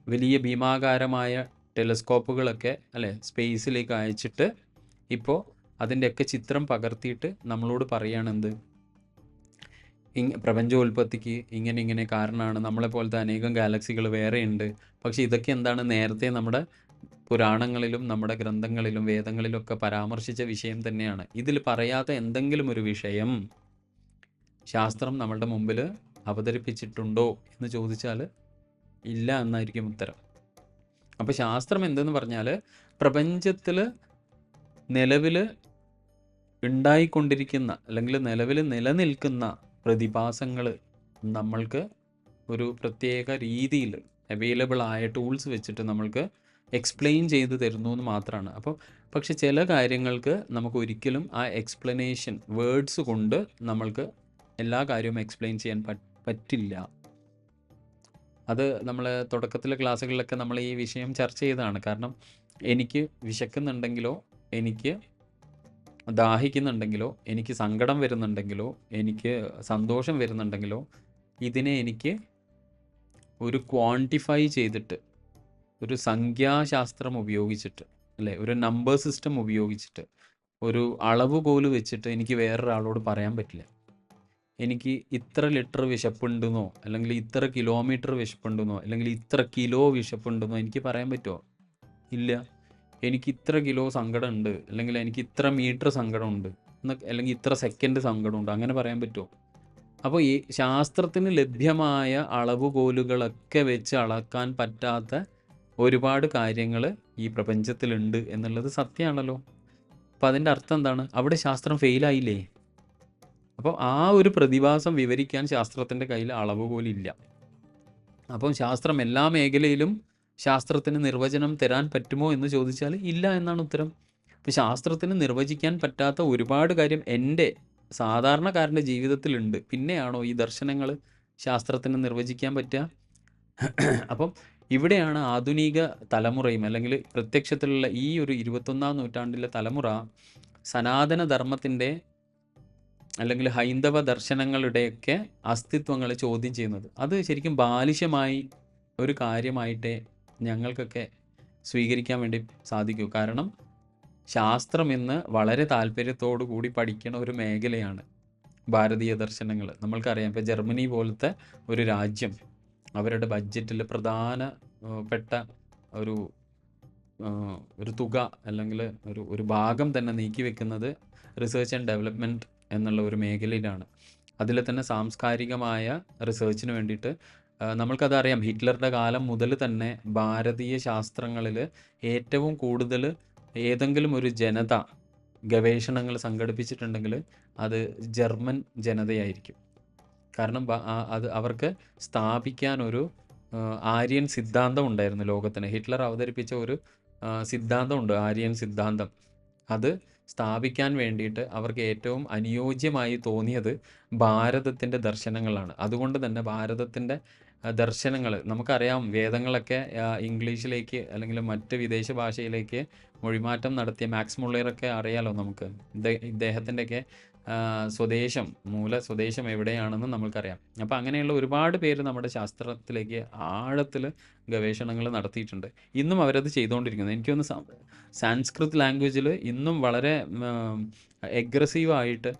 വലിയ ഭീമാകാരമായ ടെലസ്കോപ്പുകളൊക്കെ അല്ലേ സ്പേസിലേക്ക് അയച്ചിട്ട് ഇപ്പോൾ അതിൻ്റെയൊക്കെ ചിത്രം പകർത്തിയിട്ട് നമ്മളോട് പറയുകയാണെന്ത്? പ്രപഞ്ചോൽപത്തിക്ക് ഇങ്ങനെ കാരണമാണ്, നമ്മളെപ്പോലത്തെ അനേകം ഗാലക്സികൾ വേറെയുണ്ട്. പക്ഷേ ഇതൊക്കെ എന്താണ്? നേരത്തെ നമ്മുടെ പുരാണങ്ങളിലും നമ്മുടെ ഗ്രന്ഥങ്ങളിലും വേദങ്ങളിലൊക്കെ പരാമർശിച്ച വിഷയം തന്നെയാണ്. ഇതിൽ പറയാത്ത എന്തെങ്കിലും ഒരു വിഷയം ശാസ്ത്രം നമ്മളുടെ മുമ്പിൽ അവതരിപ്പിച്ചിട്ടുണ്ടോ എന്ന് ചോദിച്ചാൽ ഇല്ല എന്നായിരിക്കും ഉത്തരം. അപ്പോൾ ശാസ്ത്രം എന്തെന്ന് പറഞ്ഞാൽ പ്രപഞ്ചത്തിൽ നിലവിൽ ഉണ്ടായിക്കൊണ്ടിരിക്കുന്ന അല്ലെങ്കിൽ നിലവിൽ നിലനിൽക്കുന്ന പ്രതിഭാസങ്ങൾ നമ്മൾക്ക് ഒരു പ്രത്യേക രീതിയിൽ അവൈലബിൾ ആയ ടൂൾസ് വെച്ചിട്ട് നമ്മൾക്ക് എക്സ്പ്ലെയിൻ ചെയ്ത് തരുന്നു എന്ന് മാത്രമാണ്. അപ്പോൾ പക്ഷെ ചില കാര്യങ്ങൾക്ക് നമുക്ക് ഒരിക്കലും ആ എക്സ്പ്ലനേഷൻ വേർഡ്സ് കൊണ്ട് നമ്മൾക്ക് എല്ലാ കാര്യവും എക്സ്പ്ലെയിൻ ചെയ്യാൻ പറ്റില്ല. അത് നമ്മൾ തുടക്കത്തിലെ ക്ലാസ്സുകളിലൊക്കെ നമ്മൾ ഈ വിഷയം ചർച്ച ചെയ്തതാണ്. കാരണം എനിക്ക് വിശക്കുന്നുണ്ടെങ്കിലോ, എനിക്ക് ദാഹിക്കുന്നുണ്ടെങ്കിലോ, എനിക്ക് സങ്കടം വരുന്നുണ്ടെങ്കിലോ, എനിക്ക് സന്തോഷം വരുന്നുണ്ടെങ്കിലോ, ഇതിനെ എനിക്ക് ഒരു ക്വാണ്ടിഫൈ ചെയ്തിട്ട്, ഒരു സംഖ്യാശാസ്ത്രം ഉപയോഗിച്ചിട്ട്, അല്ലേ, ഒരു നമ്പർ സിസ്റ്റം ഉപയോഗിച്ചിട്ട്, ഒരു അളവുകോല് വെച്ചിട്ട് എനിക്ക് വേറൊരാളോട് പറയാൻ പറ്റില്ല. എനിക്ക് ഇത്ര ലിറ്റർ വിശപ്പുണ്ടെന്നോ, അല്ലെങ്കിൽ ഇത്ര കിലോമീറ്റർ വിശപ്പുണ്ടെന്നോ, അല്ലെങ്കിൽ ഇത്ര കിലോ വിശപ്പുണ്ടെന്നോ എനിക്ക് പറയാൻ പറ്റുമോ? ഇല്ല. എനിക്ക് ഇത്ര കിലോ സങ്കടമുണ്ട്, അല്ലെങ്കിൽ എനിക്ക് ഇത്ര മീറ്റർ സങ്കടമുണ്ട്, അല്ലെങ്കിൽ ഇത്ര സെക്കൻഡ് സങ്കടമുണ്ട്, അങ്ങനെ പറയാൻ പറ്റുമോ? അപ്പോൾ ഈ ശാസ്ത്രത്തിന് ലഭ്യമായ അളവുകോലുകളൊക്കെ വെച്ച് അളക്കാൻ പറ്റാത്ത ഒരുപാട് കാര്യങ്ങൾ ഈ പ്രപഞ്ചത്തിലുണ്ട് എന്നുള്ളത് സത്യമാണല്ലോ. അപ്പോൾ അതിൻ്റെ അർത്ഥം എന്താണ്? അവിടെ ശാസ്ത്രം ഫെയിലായില്ലേ? അപ്പോൾ ആ ഒരു പ്രതിഭാസം വിവരിക്കാൻ ശാസ്ത്രത്തിൻ്റെ കയ്യിൽ അളവുകോലില്ല. അപ്പം ശാസ്ത്രം എല്ലാ മേഖലയിലും ശാസ്ത്രത്തിന് നിർവചനം തരാൻ പറ്റുമോ എന്ന് ചോദിച്ചാൽ ഇല്ല എന്നാണ് ഉത്തരം. അപ്പോൾ ശാസ്ത്രത്തിന് നിർവചിക്കാൻ പറ്റാത്ത ഒരുപാട് കാര്യം എൻ്റെ സാധാരണക്കാരൻ്റെ ജീവിതത്തിലുണ്ട്. പിന്നെയാണോ ഈ ദർശനങ്ങൾ ശാസ്ത്രത്തിന് നിർവചിക്കാൻ പറ്റുക? അപ്പം ഇവിടെയാണ് ആധുനിക തലമുറയും അല്ലെങ്കിൽ പ്രത്യക്ഷത്തിലുള്ള ഈ ഒരു 21ാം നൂറ്റാണ്ടിലെ തലമുറ സനാതന ധർമ്മത്തിൻ്റെ അല്ലെങ്കിൽ ഹൈന്ദവ ദർശനങ്ങളുടെയൊക്കെ അസ്തിത്വങ്ങൾ ചോദ്യം ചെയ്യുന്നത്. അത് ശരിക്കും ബാലിശമായി ഒരു കാര്യമായിട്ടേ ഞങ്ങൾക്കൊക്കെ സ്വീകരിക്കാൻ വേണ്ടി സാധിക്കൂ. കാരണം ശാസ്ത്രം ഇന്ന് വളരെ താല്പര്യത്തോടു കൂടി പഠിക്കണ ഒരു മേഖലയാണ് ഭാരതീയ ദർശനങ്ങൾ. നമ്മൾക്കറിയാം, ഇപ്പോൾ ജർമ്മനി പോലത്തെ ഒരു രാജ്യം അവരുടെ ബഡ്ജറ്റിൽ പ്രധാനപ്പെട്ട ഒരു ഒരു തുക അല്ലെങ്കിൽ ഒരു ഭാഗം തന്നെ നീക്കി വെക്കുന്നത് റിസർച്ച് ആൻഡ് ഡെവലപ്മെൻറ്റ് എന്നുള്ള ഒരു മേഖലയിലാണ്. അതിൽ തന്നെ സാംസ്കാരികമായ റിസർച്ചിന് വേണ്ടിയിട്ട് നമ്മൾക്കതറിയാം, ഹിറ്റ്ലറുടെ കാലം മുതൽ തന്നെ ഭാരതീയ ശാസ്ത്രങ്ങളിൽ ഏറ്റവും കൂടുതൽ ഏതെങ്കിലും ഒരു ജനത ഗവേഷണങ്ങൾ സംഘടിപ്പിച്ചിട്ടുണ്ടെങ്കിൽ അത് ജർമ്മൻ ജനതയായിരിക്കും. കാരണം അത് അവർക്ക് സ്ഥാപിക്കാനൊരു ആര്യൻ സിദ്ധാന്തം ഉണ്ടായിരുന്നു ലോകത്തിന്. ഹിറ്റ്ലർ അവതരിപ്പിച്ച ഒരു സിദ്ധാന്തമുണ്ട്, ആര്യൻ സിദ്ധാന്തം. അത് സ്ഥാപിക്കാൻ വേണ്ടിയിട്ട് അവർക്ക് ഏറ്റവും അനുയോജ്യമായി തോന്നിയത് ഭാരതത്തിൻ്റെ ദർശനങ്ങളാണ്. അതുകൊണ്ട് തന്നെ ഭാരതത്തിൻ്റെ ദർശനങ്ങൾ നമുക്കറിയാം, വേദങ്ങളൊക്കെ ഇംഗ്ലീഷിലേക്ക് അല്ലെങ്കിൽ മറ്റ് വിദേശ ഭാഷയിലേക്ക് മൊഴിമാറ്റം നടത്തിയ മാക്സ് മുള്ളറൊക്കെ അറിയാലോ നമുക്ക്. ഇദ്ദേഹത്തിൻ്റെയൊക്കെ സ്വദേശം, സ്വദേശം എവിടെയാണെന്ന് നമുക്കറിയാം. അപ്പോൾ അങ്ങനെയുള്ള ഒരുപാട് പേര് നമ്മുടെ ശാസ്ത്രത്തിലേക്ക് ആഴത്തിൽ ഗവേഷണങ്ങൾ നടത്തിയിട്ടുണ്ട്. ഇന്നും അവരത് ചെയ്തുകൊണ്ടിരിക്കുന്നത്. എനിക്ക് തോന്നുന്നു സാൻസ്കൃത് ലാംഗ്വേജിൽ ഇന്നും വളരെ എഗ്രസീവായിട്ട്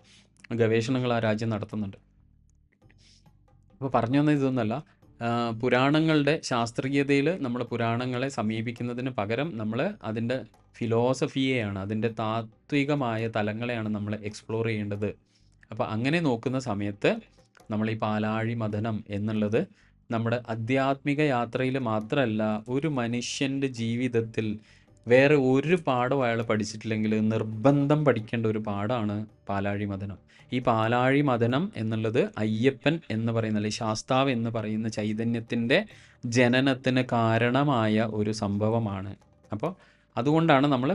ഗവേഷണങ്ങൾ ആ രാജ്യം നടത്തുന്നുണ്ട്. അപ്പോൾ പറഞ്ഞു വന്നത് ഇതൊന്നുമല്ല, പുരാണങ്ങളുടെ ശാസ്ത്രീയതയിൽ നമ്മൾ പുരാണങ്ങളെ സമീപിക്കുന്നതിന് പകരം നമ്മൾ അതിൻ്റെ ഫിലോസഫിയെയാണ്, അതിൻ്റെ താത്വികമായ തലങ്ങളെയാണ് നമ്മൾ എക്സ്പ്ലോർ ചെയ്യേണ്ടത്. അപ്പോൾ അങ്ങനെ നോക്കുന്ന സമയത്ത് നമ്മൾ ഈ പാലാഴി മഥനം എന്നുള്ളത് നമ്മുടെ ആധ്യാത്മിക യാത്രയിൽ മാത്രമല്ല, ഒരു മനുഷ്യൻ്റെ ജീവിതത്തിൽ വേറെ ഒരു പാഠം അയാൾ പഠിച്ചിട്ടില്ലെങ്കിൽ നിർബന്ധം പഠിക്കേണ്ട ഒരു പാഠമാണ് പാലാഴി മഥനം. ഈ പാലാഴി മഥനം എന്നുള്ളത് അയ്യപ്പൻ എന്ന് പറയുന്ന, അല്ലെങ്കിൽ ശാസ്താവ് എന്ന് പറയുന്ന ചൈതന്യത്തിൻ്റെ ജനനത്തിന് കാരണമായ ഒരു സംഭവമാണ്. അപ്പോൾ അതുകൊണ്ടാണ് നമ്മൾ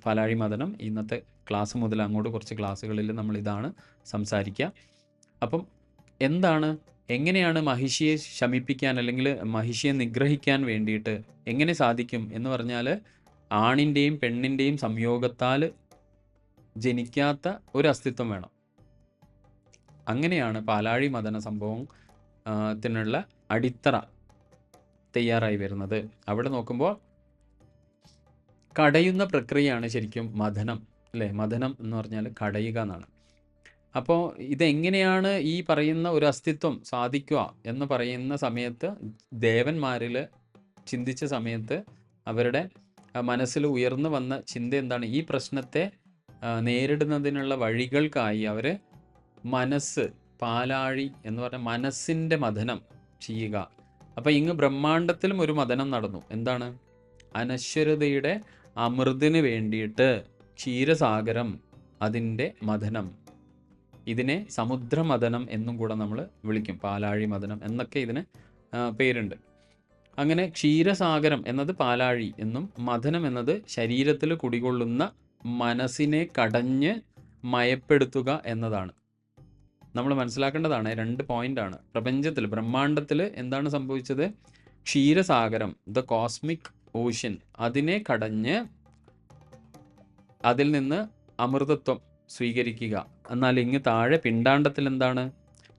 പാലാഴി മഥനം ഇന്നത്തെ ക്ലാസ് മുതൽ അങ്ങോട്ട് കുറച്ച് ക്ലാസ്സുകളിൽ നമ്മൾ ഇതാണ് സംസാരിക്കുക. അപ്പം എന്താണ്, എങ്ങനെയാണ് മഹിഷിയെ ശമിപ്പിക്കാൻ അല്ലെങ്കിൽ മഹിഷിയെ നിഗ്രഹിക്കാൻ വേണ്ടിയിട്ട് എങ്ങനെ സാധിക്കും എന്ന് പറഞ്ഞാൽ, ആണിൻ്റെയും പെണ്ണിൻ്റെയും സംയോഗത്താൽ ജനിക്കാത്ത ഒരു അസ്തിത്വം വേണം. അങ്ങനെയാണ് പാലാഴി മഥന സംഭവത്തിനുള്ള അടിത്തറ തയ്യാറായി വരുന്നത്. അവിടെ നോക്കുമ്പോൾ കടയുന്ന പ്രക്രിയയാണ് ശരിക്കും മഥനം, അല്ലേ? മഥനം എന്ന് പറഞ്ഞാൽ കടയുക എന്നാണ്. അപ്പോൾ ഇതെങ്ങനെയാണ് ഈ പറയുന്ന ഒരു അസ്തിത്വം സാധിക്കുക എന്ന് പറയുന്ന സമയത്ത് ദേവന്മാരിൽ ചിന്തിച്ച സമയത്ത് അവരുടെ മനസ്സിൽ ഉയർന്നു വന്ന ചിന്ത എന്താണ്? ഈ പ്രശ്നത്തെ നേരിടുന്നതിനുള്ള വഴികൾക്കായി അവർ മനസ്സ്, പാലാഴി എന്ന് പറഞ്ഞ മനസ്സിൻ്റെ മഥനം ചെയ്യുക. അപ്പോൾ ഇങ്ങ് ബ്രഹ്മാണ്ടത്തിലും ഒരു മഥനം നടന്നു. എന്താണ്? അനശ്വരതയുടെ അമൃതിന് വേണ്ടിയിട്ട് ക്ഷീരസാഗരം, അതിൻ്റെ മഥനം. ഇതിനെ സമുദ്രമഥനം എന്നും കൂടെ നമ്മൾ വിളിക്കും, പാലാഴി മഥനം എന്നൊക്കെ ഇതിന് പേരുണ്ട്. അങ്ങനെ ക്ഷീരസാഗരം എന്നത് പാലാഴി എന്നും മഥനം എന്നത് ശരീരത്തിൽ കുടികൊള്ളുന്ന മനസ്സിനെ കടഞ്ഞ് മയപ്പെടുത്തുക എന്നതാണ്. നമ്മൾ മനസ്സിലാക്കേണ്ടതാണ്, 2 പോയിൻ്റാണ്. പ്രപഞ്ചത്തിൽ, ബ്രഹ്മാണ്ടത്തിൽ എന്താണ് സംഭവിച്ചത്? ക്ഷീരസാഗരം, ദ കോസ്മിക് ഓഷ്യൻ, അതിനെ കടഞ്ഞ് അതിൽ നിന്ന് അമൃതത്വം സ്വീകരിക്കുക. എന്നാൽ ഇങ്ങ് താഴെ പിണ്ടാണ്ടത്തിൽ എന്താണ്?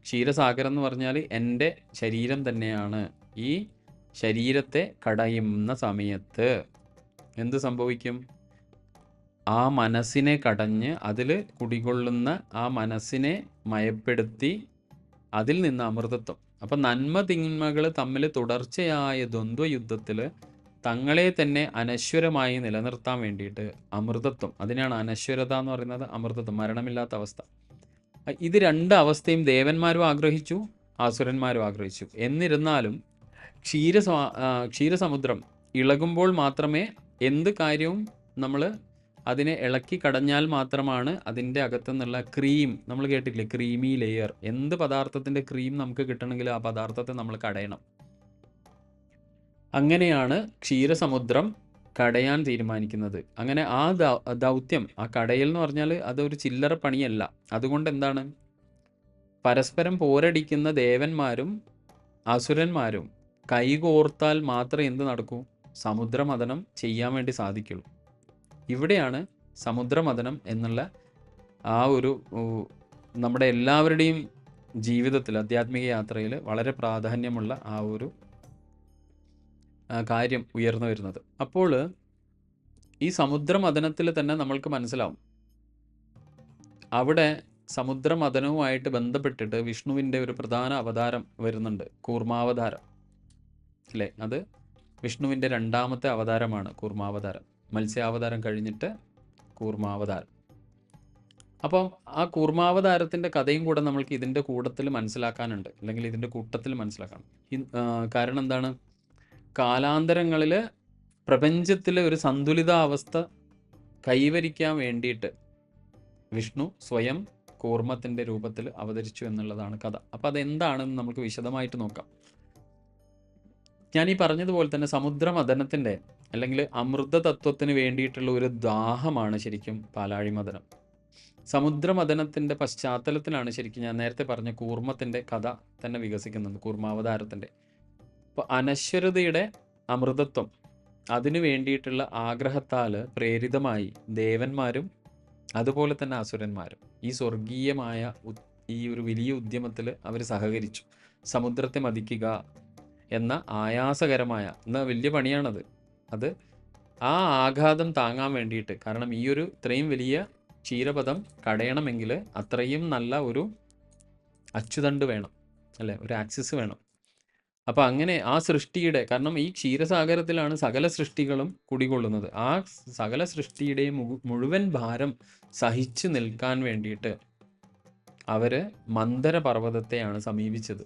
ക്ഷീരസാഗരം എന്ന് പറഞ്ഞാൽ എൻ്റെ ശരീരം തന്നെയാണ്. ഈ ശരീരത്തെ കടയുന്ന സമയത്ത് എന്ത് സംഭവിക്കും? ആ മനസ്സിനെ കടഞ്ഞ് അതിൽ കുടികൊള്ളുന്ന ആ മനസ്സിനെ മയപ്പെടുത്തി അതിൽ നിന്ന് അമൃതത്വം. അപ്പം നന്മ തിന്മകൾ തമ്മിൽ തുടർച്ചയായ ദ്വന്ദ്വയുദ്ധത്തിൽ തങ്ങളെ തന്നെ അനശ്വരമായി നിലനിർത്താൻ വേണ്ടിയിട്ട് അമൃതത്വം, അതിനാണ് അനശ്വരത എന്ന് പറയുന്നത്, അമൃതത്വം, മരണമില്ലാത്ത അവസ്ഥ. ഇത് 2 അവസ്ഥയും ദേവന്മാരും ആഗ്രഹിച്ചു, ആസുരന്മാരും ആഗ്രഹിച്ചു. എന്നിരുന്നാലും ക്ഷീരസമുദ്രം ഇളകുമ്പോൾ മാത്രമേ എന്ത് കാര്യവും നമ്മൾ അതിനെ ഇളക്കി കടഞ്ഞാൽ മാത്രമാണ് അതിൻ്റെ അകത്തുനിന്നുള്ള ക്രീം, നമ്മൾ കേട്ടിട്ടില്ലേ, ക്രീമി ലെയർ. എന്ത് പദാർത്ഥത്തിൻ്റെ ക്രീം നമുക്ക് കിട്ടണമെങ്കിൽ ആ പദാർത്ഥത്തെ നമ്മൾ കടയണം. അങ്ങനെയാണ് ക്ഷീരസമുദ്രം കടയാൻ തീരുമാനിക്കുന്നത്. അങ്ങനെ ആ ദൗത്യം, ആ കടയൽ എന്ന് പറഞ്ഞാൽ അതൊരു ചില്ലറ പണിയല്ല. അതുകൊണ്ട് എന്താണ്, പരസ്പരം പോരടിക്കുന്ന ദേവന്മാരും അസുരന്മാരും കൈകോർത്താൽ മാത്രമേ എന്ത് നടക്കൂ? സമുദ്രമഥനം ചെയ്യാൻ വേണ്ടി സാധിക്കുള്ളൂ. ഇവിടെയാണ് സമുദ്രമഥനം എന്നുള്ള ആ ഒരു നമ്മുടെ എല്ലാവരുടെയും ജീവിതത്തിൽ, ആധ്യാത്മിക യാത്രയിൽ വളരെ പ്രാധാന്യമുള്ള ആ ഒരു കാര്യം ഉയർന്നു വരുന്നത്. അപ്പോൾ ഈ സമുദ്രമഥനത്തിൽ തന്നെ നമ്മൾക്ക് മനസ്സിലാവും, അവിടെ സമുദ്രമഥനവുമായിട്ട് ബന്ധപ്പെട്ടിട്ട് വിഷ്ണുവിൻ്റെ ഒരു പ്രധാന അവതാരം വരുന്നുണ്ട്, കൂർമാവതാരം അല്ലേ? അത് വിഷ്ണുവിൻ്റെ രണ്ടാമത്തെ അവതാരമാണ് കൂർമാവതാരം. മത്സ്യാവതാരം കഴിഞ്ഞിട്ട് കൂർമാവതാരം. അപ്പം ആ കൂർമാവതാരത്തിൻ്റെ കഥയും കൂടെ നമ്മൾക്ക് ഇതിൻ്റെ കൂട്ടത്തിൽ മനസ്സിലാക്കാനുണ്ട്, അല്ലെങ്കിൽ ഇതിൻ്റെ കൂട്ടത്തിൽ മനസ്സിലാക്കണം. കാരണം എന്താണ്? കാലാന്തരങ്ങളിൽ പ്രപഞ്ചത്തിലെ ഒരു സന്തുലിതാവസ്ഥ കൈവരിക്കാൻ വേണ്ടിയിട്ട് വിഷ്ണു സ്വയം കൂർമ്മത്തിൻ്റെ രൂപത്തിൽ അവതരിച്ചു എന്നുള്ളതാണ് കഥ. അപ്പം അതെന്താണെന്ന് നമുക്ക് വിശദമായിട്ട് നോക്കാം. ഞാൻ ഈ പറഞ്ഞതുപോലെ തന്നെ സമുദ്രമഥനത്തിൻ്റെ അല്ലെങ്കിൽ അമൃത തത്വത്തിന് വേണ്ടിയിട്ടുള്ള ഒരു ദാഹമാണ് ശരിക്കും പാലാഴി മഥനം. സമുദ്രമഥനത്തിൻ്റെ പശ്ചാത്തലത്തിലാണ് ശരിക്കും ഞാൻ നേരത്തെ പറഞ്ഞ കൂർമ്മത്തിൻ്റെ കഥ തന്നെ വികസിക്കുന്നത്, കൂർമാവതാരത്തിൻ്റെ. അപ്പോൾ അനശ്വരതയുടെ അമൃതത്വം അതിനു വേണ്ടിയിട്ടുള്ള ആഗ്രഹത്താൽ പ്രേരിതമായി ദേവന്മാരും അതുപോലെ തന്നെ അസുരന്മാരും ഈ സ്വർഗീയമായ ഈ ഒരു വലിയ ഉദ്യമത്തിൽ അവർ സഹകരിച്ചു. സമുദ്രത്തെ മതിക്കുക എന്ന ആയാസകരമായ എന്ന വലിയ പണിയാണത്. അത് ആ ആഘാതം താങ്ങാൻ വേണ്ടിയിട്ട്, കാരണം ഈ ഒരു ഇത്രയും വലിയ ക്ഷീരപഥം കടയണമെങ്കിൽ അത്രയും നല്ല ഒരു അച്ചുതണ്ട് വേണം അല്ലേ, ഒരു ആക്സിസ് വേണം. അപ്പോൾ അങ്ങനെ ആ സൃഷ്ടിയുടെ, കാരണം ഈ ക്ഷീരസാഗരത്തിലാണ് സകല സൃഷ്ടികളും കുടികൊള്ളുന്നത്, ആ സകല സൃഷ്ടിയുടെയും മുഴുവൻ ഭാരം സഹിച്ചു നിൽക്കാൻ വേണ്ടിയിട്ട് അവർ മന്ദരപർവ്വതത്തെയാണ് സമീപിച്ചത്.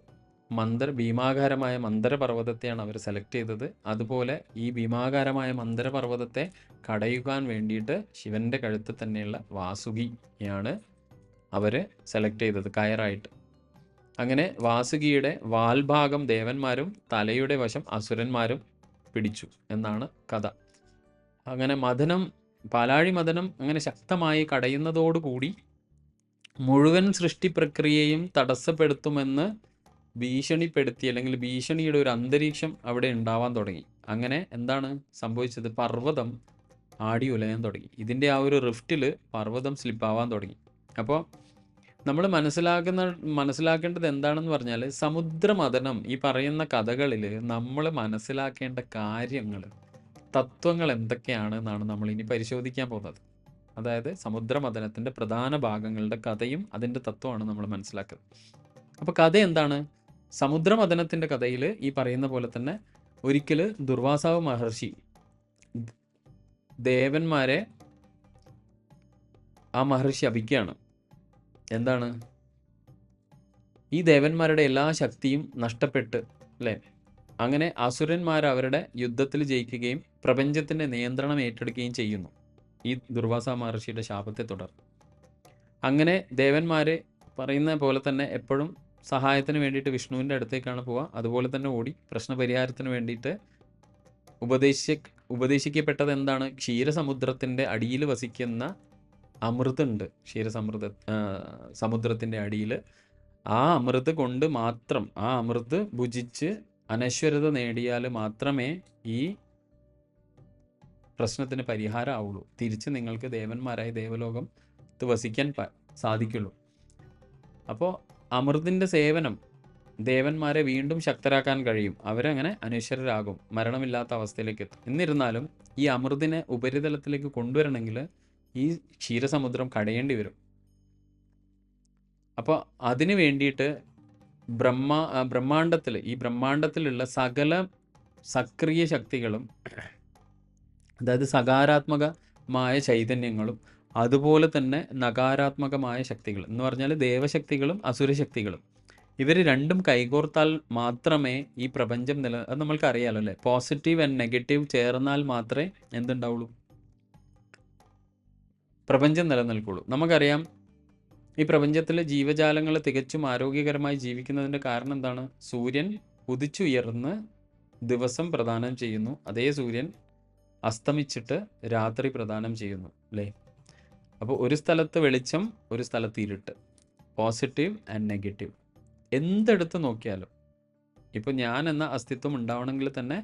ഭീമാകാരമായ മന്ദരപർവ്വതത്തെയാണ് അവർ സെലക്ട് ചെയ്തത്. അതുപോലെ ഈ ഭീമാകാരമായ മന്ദരപർവ്വതത്തെ കടയുവാൻ വേണ്ടിയിട്ട് ശിവൻ്റെ കഴുത്തിൽ തന്നെയുള്ള വാസുകിയാണ് അവർ സെലക്ട് ചെയ്തത് കയറായിട്ട്. അങ്ങനെ വാസുകിയുടെ വാൽഭാഗം ദേവന്മാരും തലയുടെ വശം അസുരന്മാരും പിടിച്ചു എന്നാണ് കഥ. അങ്ങനെ പാലാഴി മഥനം അങ്ങനെ ശക്തമായി കടയുന്നതോടുകൂടി മുഴുവൻ സൃഷ്ടി പ്രക്രിയയും തടസ്സപ്പെടുത്തുമെന്ന് ഭീഷണിപ്പെടുത്തി, അല്ലെങ്കിൽ ഭീഷണിയുടെ ഒരു അന്തരീക്ഷം അവിടെ ഉണ്ടാവാൻ തുടങ്ങി. അങ്ങനെ എന്താണ് സംഭവിച്ചത്? പർവ്വതം ആടി ഉലയാൻ തുടങ്ങി. ഇതിൻ്റെ ആ ഒരു റിഫ്റ്റിൽ പർവ്വതം സ്ലിപ്പാവാൻ തുടങ്ങി. അപ്പോൾ നമ്മൾ മനസ്സിലാക്കേണ്ടത് എന്താണെന്ന് പറഞ്ഞാൽ, സമുദ്രമഥനം ഈ പറയുന്ന കഥകളിൽ നമ്മൾ മനസ്സിലാക്കേണ്ട കാര്യങ്ങൾ, തത്വങ്ങൾ എന്തൊക്കെയാണെന്നാണ് നമ്മൾ ഇനി പരിശോധിക്കാൻ പോകുന്നത്. അതായത് സമുദ്രമഥനത്തിൻ്റെ പ്രധാന ഭാഗങ്ങളുടെ കഥയും അതിൻ്റെ തത്വമാണ് നമ്മൾ മനസ്സിലാക്കുന്നത്. അപ്പോൾ കഥ എന്താണ്? സമുദ്രമഥനത്തിൻ്റെ കഥയിൽ ഈ പറയുന്ന പോലെ തന്നെ ഒരിക്കൽ ദുർവാസാവ് മഹർഷി ദേവന്മാരെ ആ മഹർഷി ശപിക്കുകയാണ്. എന്താണ്? ഈ ദേവന്മാരുടെ എല്ലാ ശക്തിയും നഷ്ടപ്പെട്ട് അല്ലേ, അങ്ങനെ അസുരന്മാർ അവരുടെ യുദ്ധത്തിൽ ജയിക്കുകയും പ്രപഞ്ചത്തിൻ്റെ നിയന്ത്രണം ഏറ്റെടുക്കുകയും ചെയ്യുന്നു ഈ ദുർവാസ മഹർഷിയുടെ ശാപത്തെ തുടർന്ന്. അങ്ങനെ ദേവന്മാർ പറയുന്ന പോലെ തന്നെ എപ്പോഴും സഹായത്തിന് വേണ്ടിയിട്ട് വിഷ്ണുവിൻ്റെ അടുത്തേക്കാണ് പോവുക. അതുപോലെ തന്നെ ഓടി പ്രശ്നപരിഹാരത്തിന് വേണ്ടിയിട്ട് ഉപദേശിക്കപ്പെട്ടത് എന്താണ്? ക്ഷീരസമുദ്രത്തിൻ്റെ അടിയിൽ വസിക്കുന്ന അമൃതുണ്ട്, സമുദ്രത്തിൻ്റെ അടിയിൽ. ആ അമൃത് കൊണ്ട് മാത്രം, ആ അമൃത് ഭുജിച്ച് അനശ്വരത നേടിയാൽ മാത്രമേ ഈ പ്രശ്നത്തിന് പരിഹാരം ആവുള്ളൂ. തിരിച്ച് നിങ്ങൾക്ക് ദേവന്മാരായി ദേവലോകത്ത് വസിക്കാൻ സാധിക്കുള്ളൂ. അപ്പോൾ അമൃതിൻ്റെ സേവനം ദേവന്മാരെ വീണ്ടും ശക്തരാക്കാൻ കഴിയും. അവരങ്ങനെ അനശ്വരരാകും, മരണമില്ലാത്ത അവസ്ഥയിലേക്ക് എത്തും. എന്നിരുന്നാലും ഈ അമൃതിനെ ഉപരിതലത്തിലേക്ക് കൊണ്ടുവരണമെങ്കിൽ ഈ ക്ഷീരസമുദ്രം കടയേണ്ടി വരും. അപ്പോൾ അതിന് വേണ്ടിയിട്ട് ബ്രഹ്മാണ്ടത്തിലുള്ള സകല സക്രിയ ശക്തികളും, അതായത് സകാരാത്മകമായ ചൈതന്യങ്ങളും അതുപോലെ തന്നെ നകാരാത്മകമായ ശക്തികൾ എന്ന് പറഞ്ഞാൽ ദേവശക്തികളും അസുരശക്തികളും, ഇവർ രണ്ടും കൈകോർത്താൽ മാത്രമേ ഈ പ്രപഞ്ചം അത് നമ്മൾക്ക് അറിയാലോ അല്ലേ. പോസിറ്റീവ് ആൻഡ് നെഗറ്റീവ് ചേർന്നാൽ മാത്രമേ എന്തുണ്ടാവുള്ളൂ? പ്രപഞ്ചം നിലനിൽക്കുള്ളൂ. നമുക്കറിയാം ഈ പ്രപഞ്ചത്തിലെ ജീവജാലങ്ങൾ തികച്ചും ആരോഗ്യകരമായി ജീവിക്കുന്നതിൻ്റെ കാരണം എന്താണ്? സൂര്യൻ ഉദിച്ചുയർന്ന് ദിവസം പ്രദാനം ചെയ്യുന്നു, അതേ സൂര്യൻ അസ്തമിച്ചിട്ട് രാത്രി പ്രദാനം ചെയ്യുന്നു അല്ലേ. അപ്പോൾ ഒരു സ്ഥലത്ത് വെളിച്ചം, ഒരു സ്ഥലത്ത് ഇരുട്ട്, പോസിറ്റീവ് ആൻഡ് നെഗറ്റീവ്. എന്തെടുത്ത് നോക്കിയാലും ഇപ്പോൾ ഞാൻ എന്ന അസ്തിത്വം ഉണ്ടാവണമെങ്കിൽ തന്നെ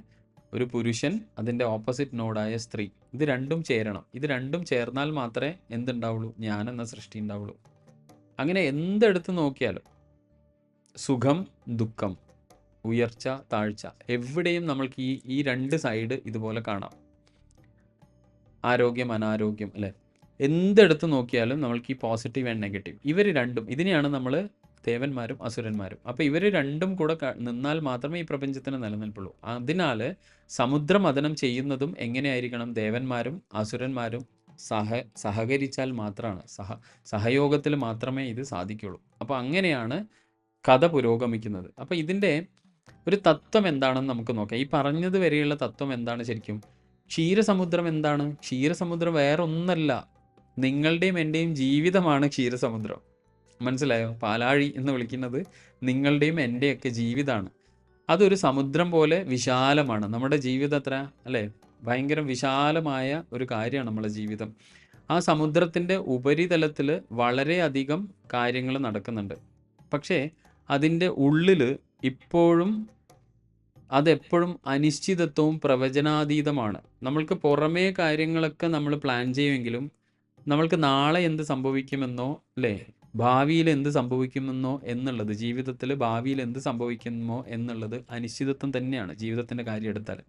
ഒരു പുരുഷൻ, അതിൻ്റെ ഓപ്പോസിറ്റ് നോഡായ സ്ത്രീ, ഇത് രണ്ടും ചേരണം. ഇത് രണ്ടും ചേർന്നാൽ മാത്രമേ എന്തുണ്ടാവുള്ളൂ? ഞാൻ എന്ന സൃഷ്ടി ഉണ്ടാവുള്ളൂ. അങ്ങനെ എന്തെടുത്ത് നോക്കിയാലും സുഖം, ദുഃഖം, ഉയർച്ച, താഴ്ച, എവിടെയും നമ്മൾക്ക് ഈ രണ്ട് സൈഡ് ഇതുപോലെ കാണാം. ആരോഗ്യം, അനാരോഗ്യം, അല്ലേ? എന്തെടുത്ത് നോക്കിയാലും നമ്മൾക്ക് ഈ പോസിറ്റീവ് ആൻഡ് നെഗറ്റീവ്, ഇവർ രണ്ടും, ഇതിനെയാണ് നമ്മൾ ദേവന്മാരും അസുരന്മാരും. അപ്പോൾ ഇവർ രണ്ടും കൂടെ നിന്നാൽ മാത്രമേ ഈ പ്രപഞ്ചത്തിന് നിലനിൽപ്പുള്ളൂ. അതിനാൽ സമുദ്രമഥനം ചെയ്യുന്നതും എങ്ങനെയായിരിക്കണം? ദേവന്മാരും അസുരന്മാരും സഹകരിച്ചാൽ മാത്രമാണ്, സഹയോഗത്തിൽ മാത്രമേ ഇത് സാധിക്കുള്ളൂ. അപ്പോൾ അങ്ങനെയാണ് കഥ പുരോഗമിക്കുന്നത്. അപ്പോൾ ഇതിൻ്റെ ഒരു തത്വം എന്താണെന്ന് നമുക്ക് നോക്കാം. ഈ പറഞ്ഞത് വരെയുള്ള തത്വം എന്താണ് ശരിക്കും? ക്ഷീരസമുദ്രം എന്താണ്? ക്ഷീരസമുദ്രം വേറെ ഒന്നല്ല, നിങ്ങളുടെയും എൻ്റെയും ജീവിതമാണ് ക്ഷീരസമുദ്രം. മനസ്സിലായോ? പാലാഴി എന്ന് വിളിക്കുന്നത് നിങ്ങളുടെയും എൻ്റെയൊക്കെ ജീവിതമാണ്. അതൊരു സമുദ്രം പോലെ വിശാലമാണ്. നമ്മുടെ ജീവിതം അത്ര, അല്ലേ? ഭയങ്കര വിശാലമായ ഒരു കാര്യമാണ് നമ്മുടെ ജീവിതം. ആ സമുദ്രത്തിൻ്റെ ഉപരിതലത്തിൽ വളരെയധികം കാര്യങ്ങൾ നടക്കുന്നുണ്ട്. പക്ഷേ അതിൻ്റെ ഉള്ളിൽ ഇപ്പോഴും അതെപ്പോഴും അനിശ്ചിതത്വവും പ്രവചനാതീതമാണ്. നമ്മൾക്ക് പുറമേ കാര്യങ്ങളൊക്കെ നമ്മൾ പ്ലാൻ ചെയ്യുമെങ്കിലും നമ്മൾക്ക് നാളെ എന്ത് സംഭവിക്കുമെന്നോ, അല്ലേ, ഭാവിയിൽ എന്ത് സംഭവിക്കുമെന്നോ എന്നുള്ളത്, ജീവിതത്തിൽ ഭാവിയിൽ എന്ത് സംഭവിക്കുമോ എന്നുള്ളത് അനിശ്ചിതത്വം തന്നെയാണ്. ജീവിതത്തിൻ്റെ കാര്യം എടുത്താൽ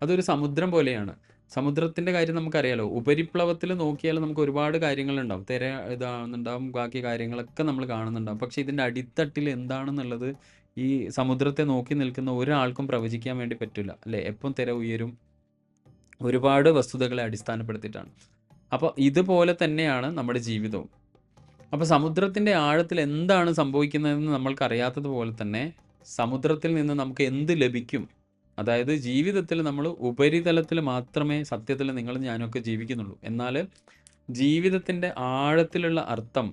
അതൊരു സമുദ്രം പോലെയാണ്. സമുദ്രത്തിൻ്റെ കാര്യം നമുക്കറിയാലോ. ഉപരിപ്ലവത്തിൽ നോക്കിയാൽ നമുക്ക് ഒരുപാട് കാര്യങ്ങളുണ്ടാവും, തിര ഇതാകുന്നുണ്ടാവും, ബാക്കി കാര്യങ്ങളൊക്കെ നമ്മൾ കാണുന്നുണ്ടാവും. പക്ഷേ ഇതിൻ്റെ അടിത്തട്ടിൽ എന്താണെന്നുള്ളത് ഈ സമുദ്രത്തെ നോക്കി നിൽക്കുന്ന ഒരാൾക്കും പ്രവചിക്കാൻ വേണ്ടി പറ്റില്ല, അല്ലേ? എപ്പം തിര ഉയരും, ഒരുപാട് വസ്തുതകളെ അടിസ്ഥാനപ്പെടുത്തിയിട്ടാണ്. അപ്പോൾ ഇതുപോലെ തന്നെയാണ് നമ്മുടെ ജീവിതവും. അപ്പോൾ സമുദ്രത്തിൻ്റെ ആഴത്തിൽ എന്താണ് സംഭവിക്കുന്നതെന്ന് നമ്മൾക്കറിയാത്തതുപോലെ തന്നെ സമുദ്രത്തിൽ നിന്ന് നമുക്ക് എന്ത് ലഭിക്കും? അതായത് ജീവിതത്തിൽ നമ്മൾ ഉപരിതലത്തിൽ മാത്രമേ സത്യത്തിൽ നിങ്ങളും ഞാനൊക്കെ ജീവിക്കുന്നുള്ളൂ. എന്നാൽ ജീവിതത്തിൻ്റെ ആഴത്തിലുള്ള അർത്ഥം,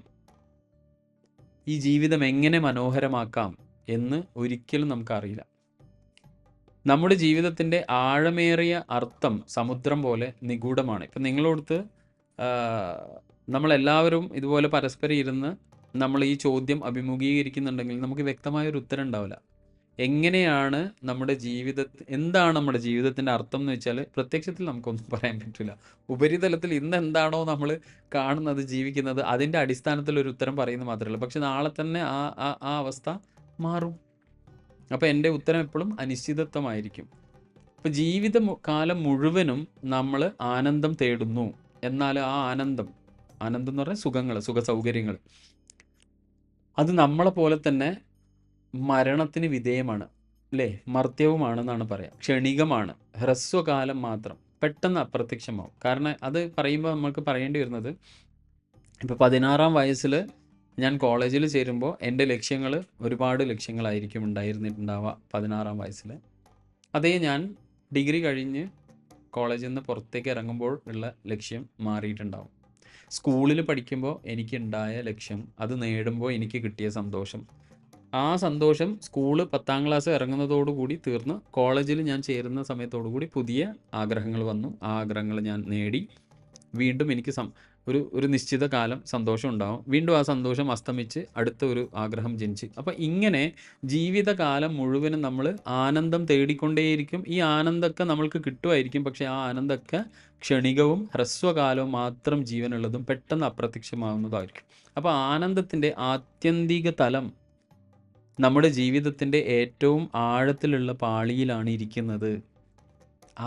ഈ ജീവിതം എങ്ങനെ മനോഹരമാക്കാം എന്ന് ഒരിക്കലും നമുക്കറിയില്ല. നമ്മുടെ ജീവിതത്തിൻ്റെ ആഴമേറിയ അർത്ഥം സമുദ്രം പോലെ നിഗൂഢമാണ്. ഇപ്പം നിങ്ങളോടത്ത് നമ്മളെല്ലാവരും ഇതുപോലെ പരസ്പരം ഇരുന്ന് നമ്മൾ ഈ ചോദ്യം അഭിമുഖീകരിക്കുന്നുണ്ടെങ്കിൽ നമുക്ക് വ്യക്തമായൊരു ഉത്തരം ഉണ്ടാവില്ല. എങ്ങനെയാണ് നമ്മുടെ എന്താണ് നമ്മുടെ ജീവിതത്തിൻ്റെ അർത്ഥം എന്ന് വെച്ചാൽ പ്രത്യക്ഷത്തിൽ നമുക്കൊന്നും പറയാൻ പറ്റില്ല. ഉപരിതലത്തിൽ ഇന്ന് എന്താണോ നമ്മൾ കാണുന്നത്, ജീവിക്കുന്നത്, അതിൻ്റെ അടിസ്ഥാനത്തിൽ ഒരു ഉത്തരം പറയുന്നത് മാത്രമല്ല. പക്ഷെ നാളെ തന്നെ ആ അവസ്ഥ മാറും. അപ്പോൾ എൻ്റെ ഉത്തരം എപ്പോഴും അനിശ്ചിതത്വമായിരിക്കും. അപ്പോൾ ജീവിത കാലം മുഴുവനും നമ്മൾ ആനന്ദം തേടുന്നു. എന്നാൽ ആ ആനന്ദം എന്ന് പറഞ്ഞാൽ സുഖങ്ങൾ, സുഖ സൗകര്യങ്ങൾ, അത് നമ്മളെ പോലെ തന്നെ മരണത്തിന് വിധേയമാണ്, അല്ലേ? മർത്യവുമാണെന്നാണ് പറയാം. ക്ഷണികമാണ്, ഹ്രസ്വകാലം മാത്രം, പെട്ടെന്ന് അപ്രത്യക്ഷമാവും. കാരണം അത് പറയുമ്പോൾ നമുക്ക് പറയേണ്ടി വരുന്നത്, ഇപ്പോൾ 16-ാം വയസ്സിൽ ഞാൻ കോളേജിൽ ചേരുമ്പോൾ എൻ്റെ ലക്ഷ്യങ്ങൾ ഒരുപാട് ലക്ഷ്യങ്ങളായിരിക്കും ഉണ്ടായിരുന്നിട്ടുണ്ടാവുക 16-ാം വയസ്സിൽ. അതേ ഞാൻ ഡിഗ്രി കഴിഞ്ഞ് കോളേജിൽ നിന്ന് പുറത്തേക്ക് ഇറങ്ങുമ്പോൾ ഉള്ള ലക്ഷ്യം മാറിയിട്ടുണ്ടാവും. സ്കൂളിൽ പഠിക്കുമ്പോൾ എനിക്കുണ്ടായ ലക്ഷ്യം, അത് നേടുമ്പോൾ എനിക്ക് കിട്ടിയ സന്തോഷം, ആ സന്തോഷം സ്കൂള് 10-ാം ക്ലാസ് ഇറങ്ങുന്നതോടുകൂടി തീർന്ന് കോളേജിൽ ഞാൻ ചേരുന്ന സമയത്തോടുകൂടി പുതിയ ആഗ്രഹങ്ങൾ വന്നു. ആ ആഗ്രഹങ്ങൾ ഞാൻ നേടി. വീണ്ടും എനിക്ക് ഒരു നിശ്ചിത കാലം സന്തോഷം ഉണ്ടാവും. വീണ്ടും ആ സന്തോഷം അസ്തമിച്ച് അടുത്ത ഒരു ആഗ്രഹം ജനിച്ച്. അപ്പോൾ ഇങ്ങനെ ജീവിതകാലം മുഴുവനും നമ്മൾ ആനന്ദം തേടിക്കൊണ്ടേയിരിക്കും. ഈ ആനന്ദമൊക്കെ നമ്മൾക്ക് കിട്ടുമായിരിക്കും. പക്ഷേ ആ ആനന്ദമൊക്കെ ക്ഷണികവും ഹ്രസ്വകാലവും മാത്രം ജീവനുള്ളതും പെട്ടെന്ന് അപ്രത്യക്ഷമാകുന്നതായിരിക്കും. അപ്പോൾ ആനന്ദത്തിൻ്റെ ആത്യന്തിക തലം നമ്മുടെ ജീവിതത്തിൻ്റെ ഏറ്റവും ആഴത്തിലുള്ള പാളിയിലാണ് ഇരിക്കുന്നത്.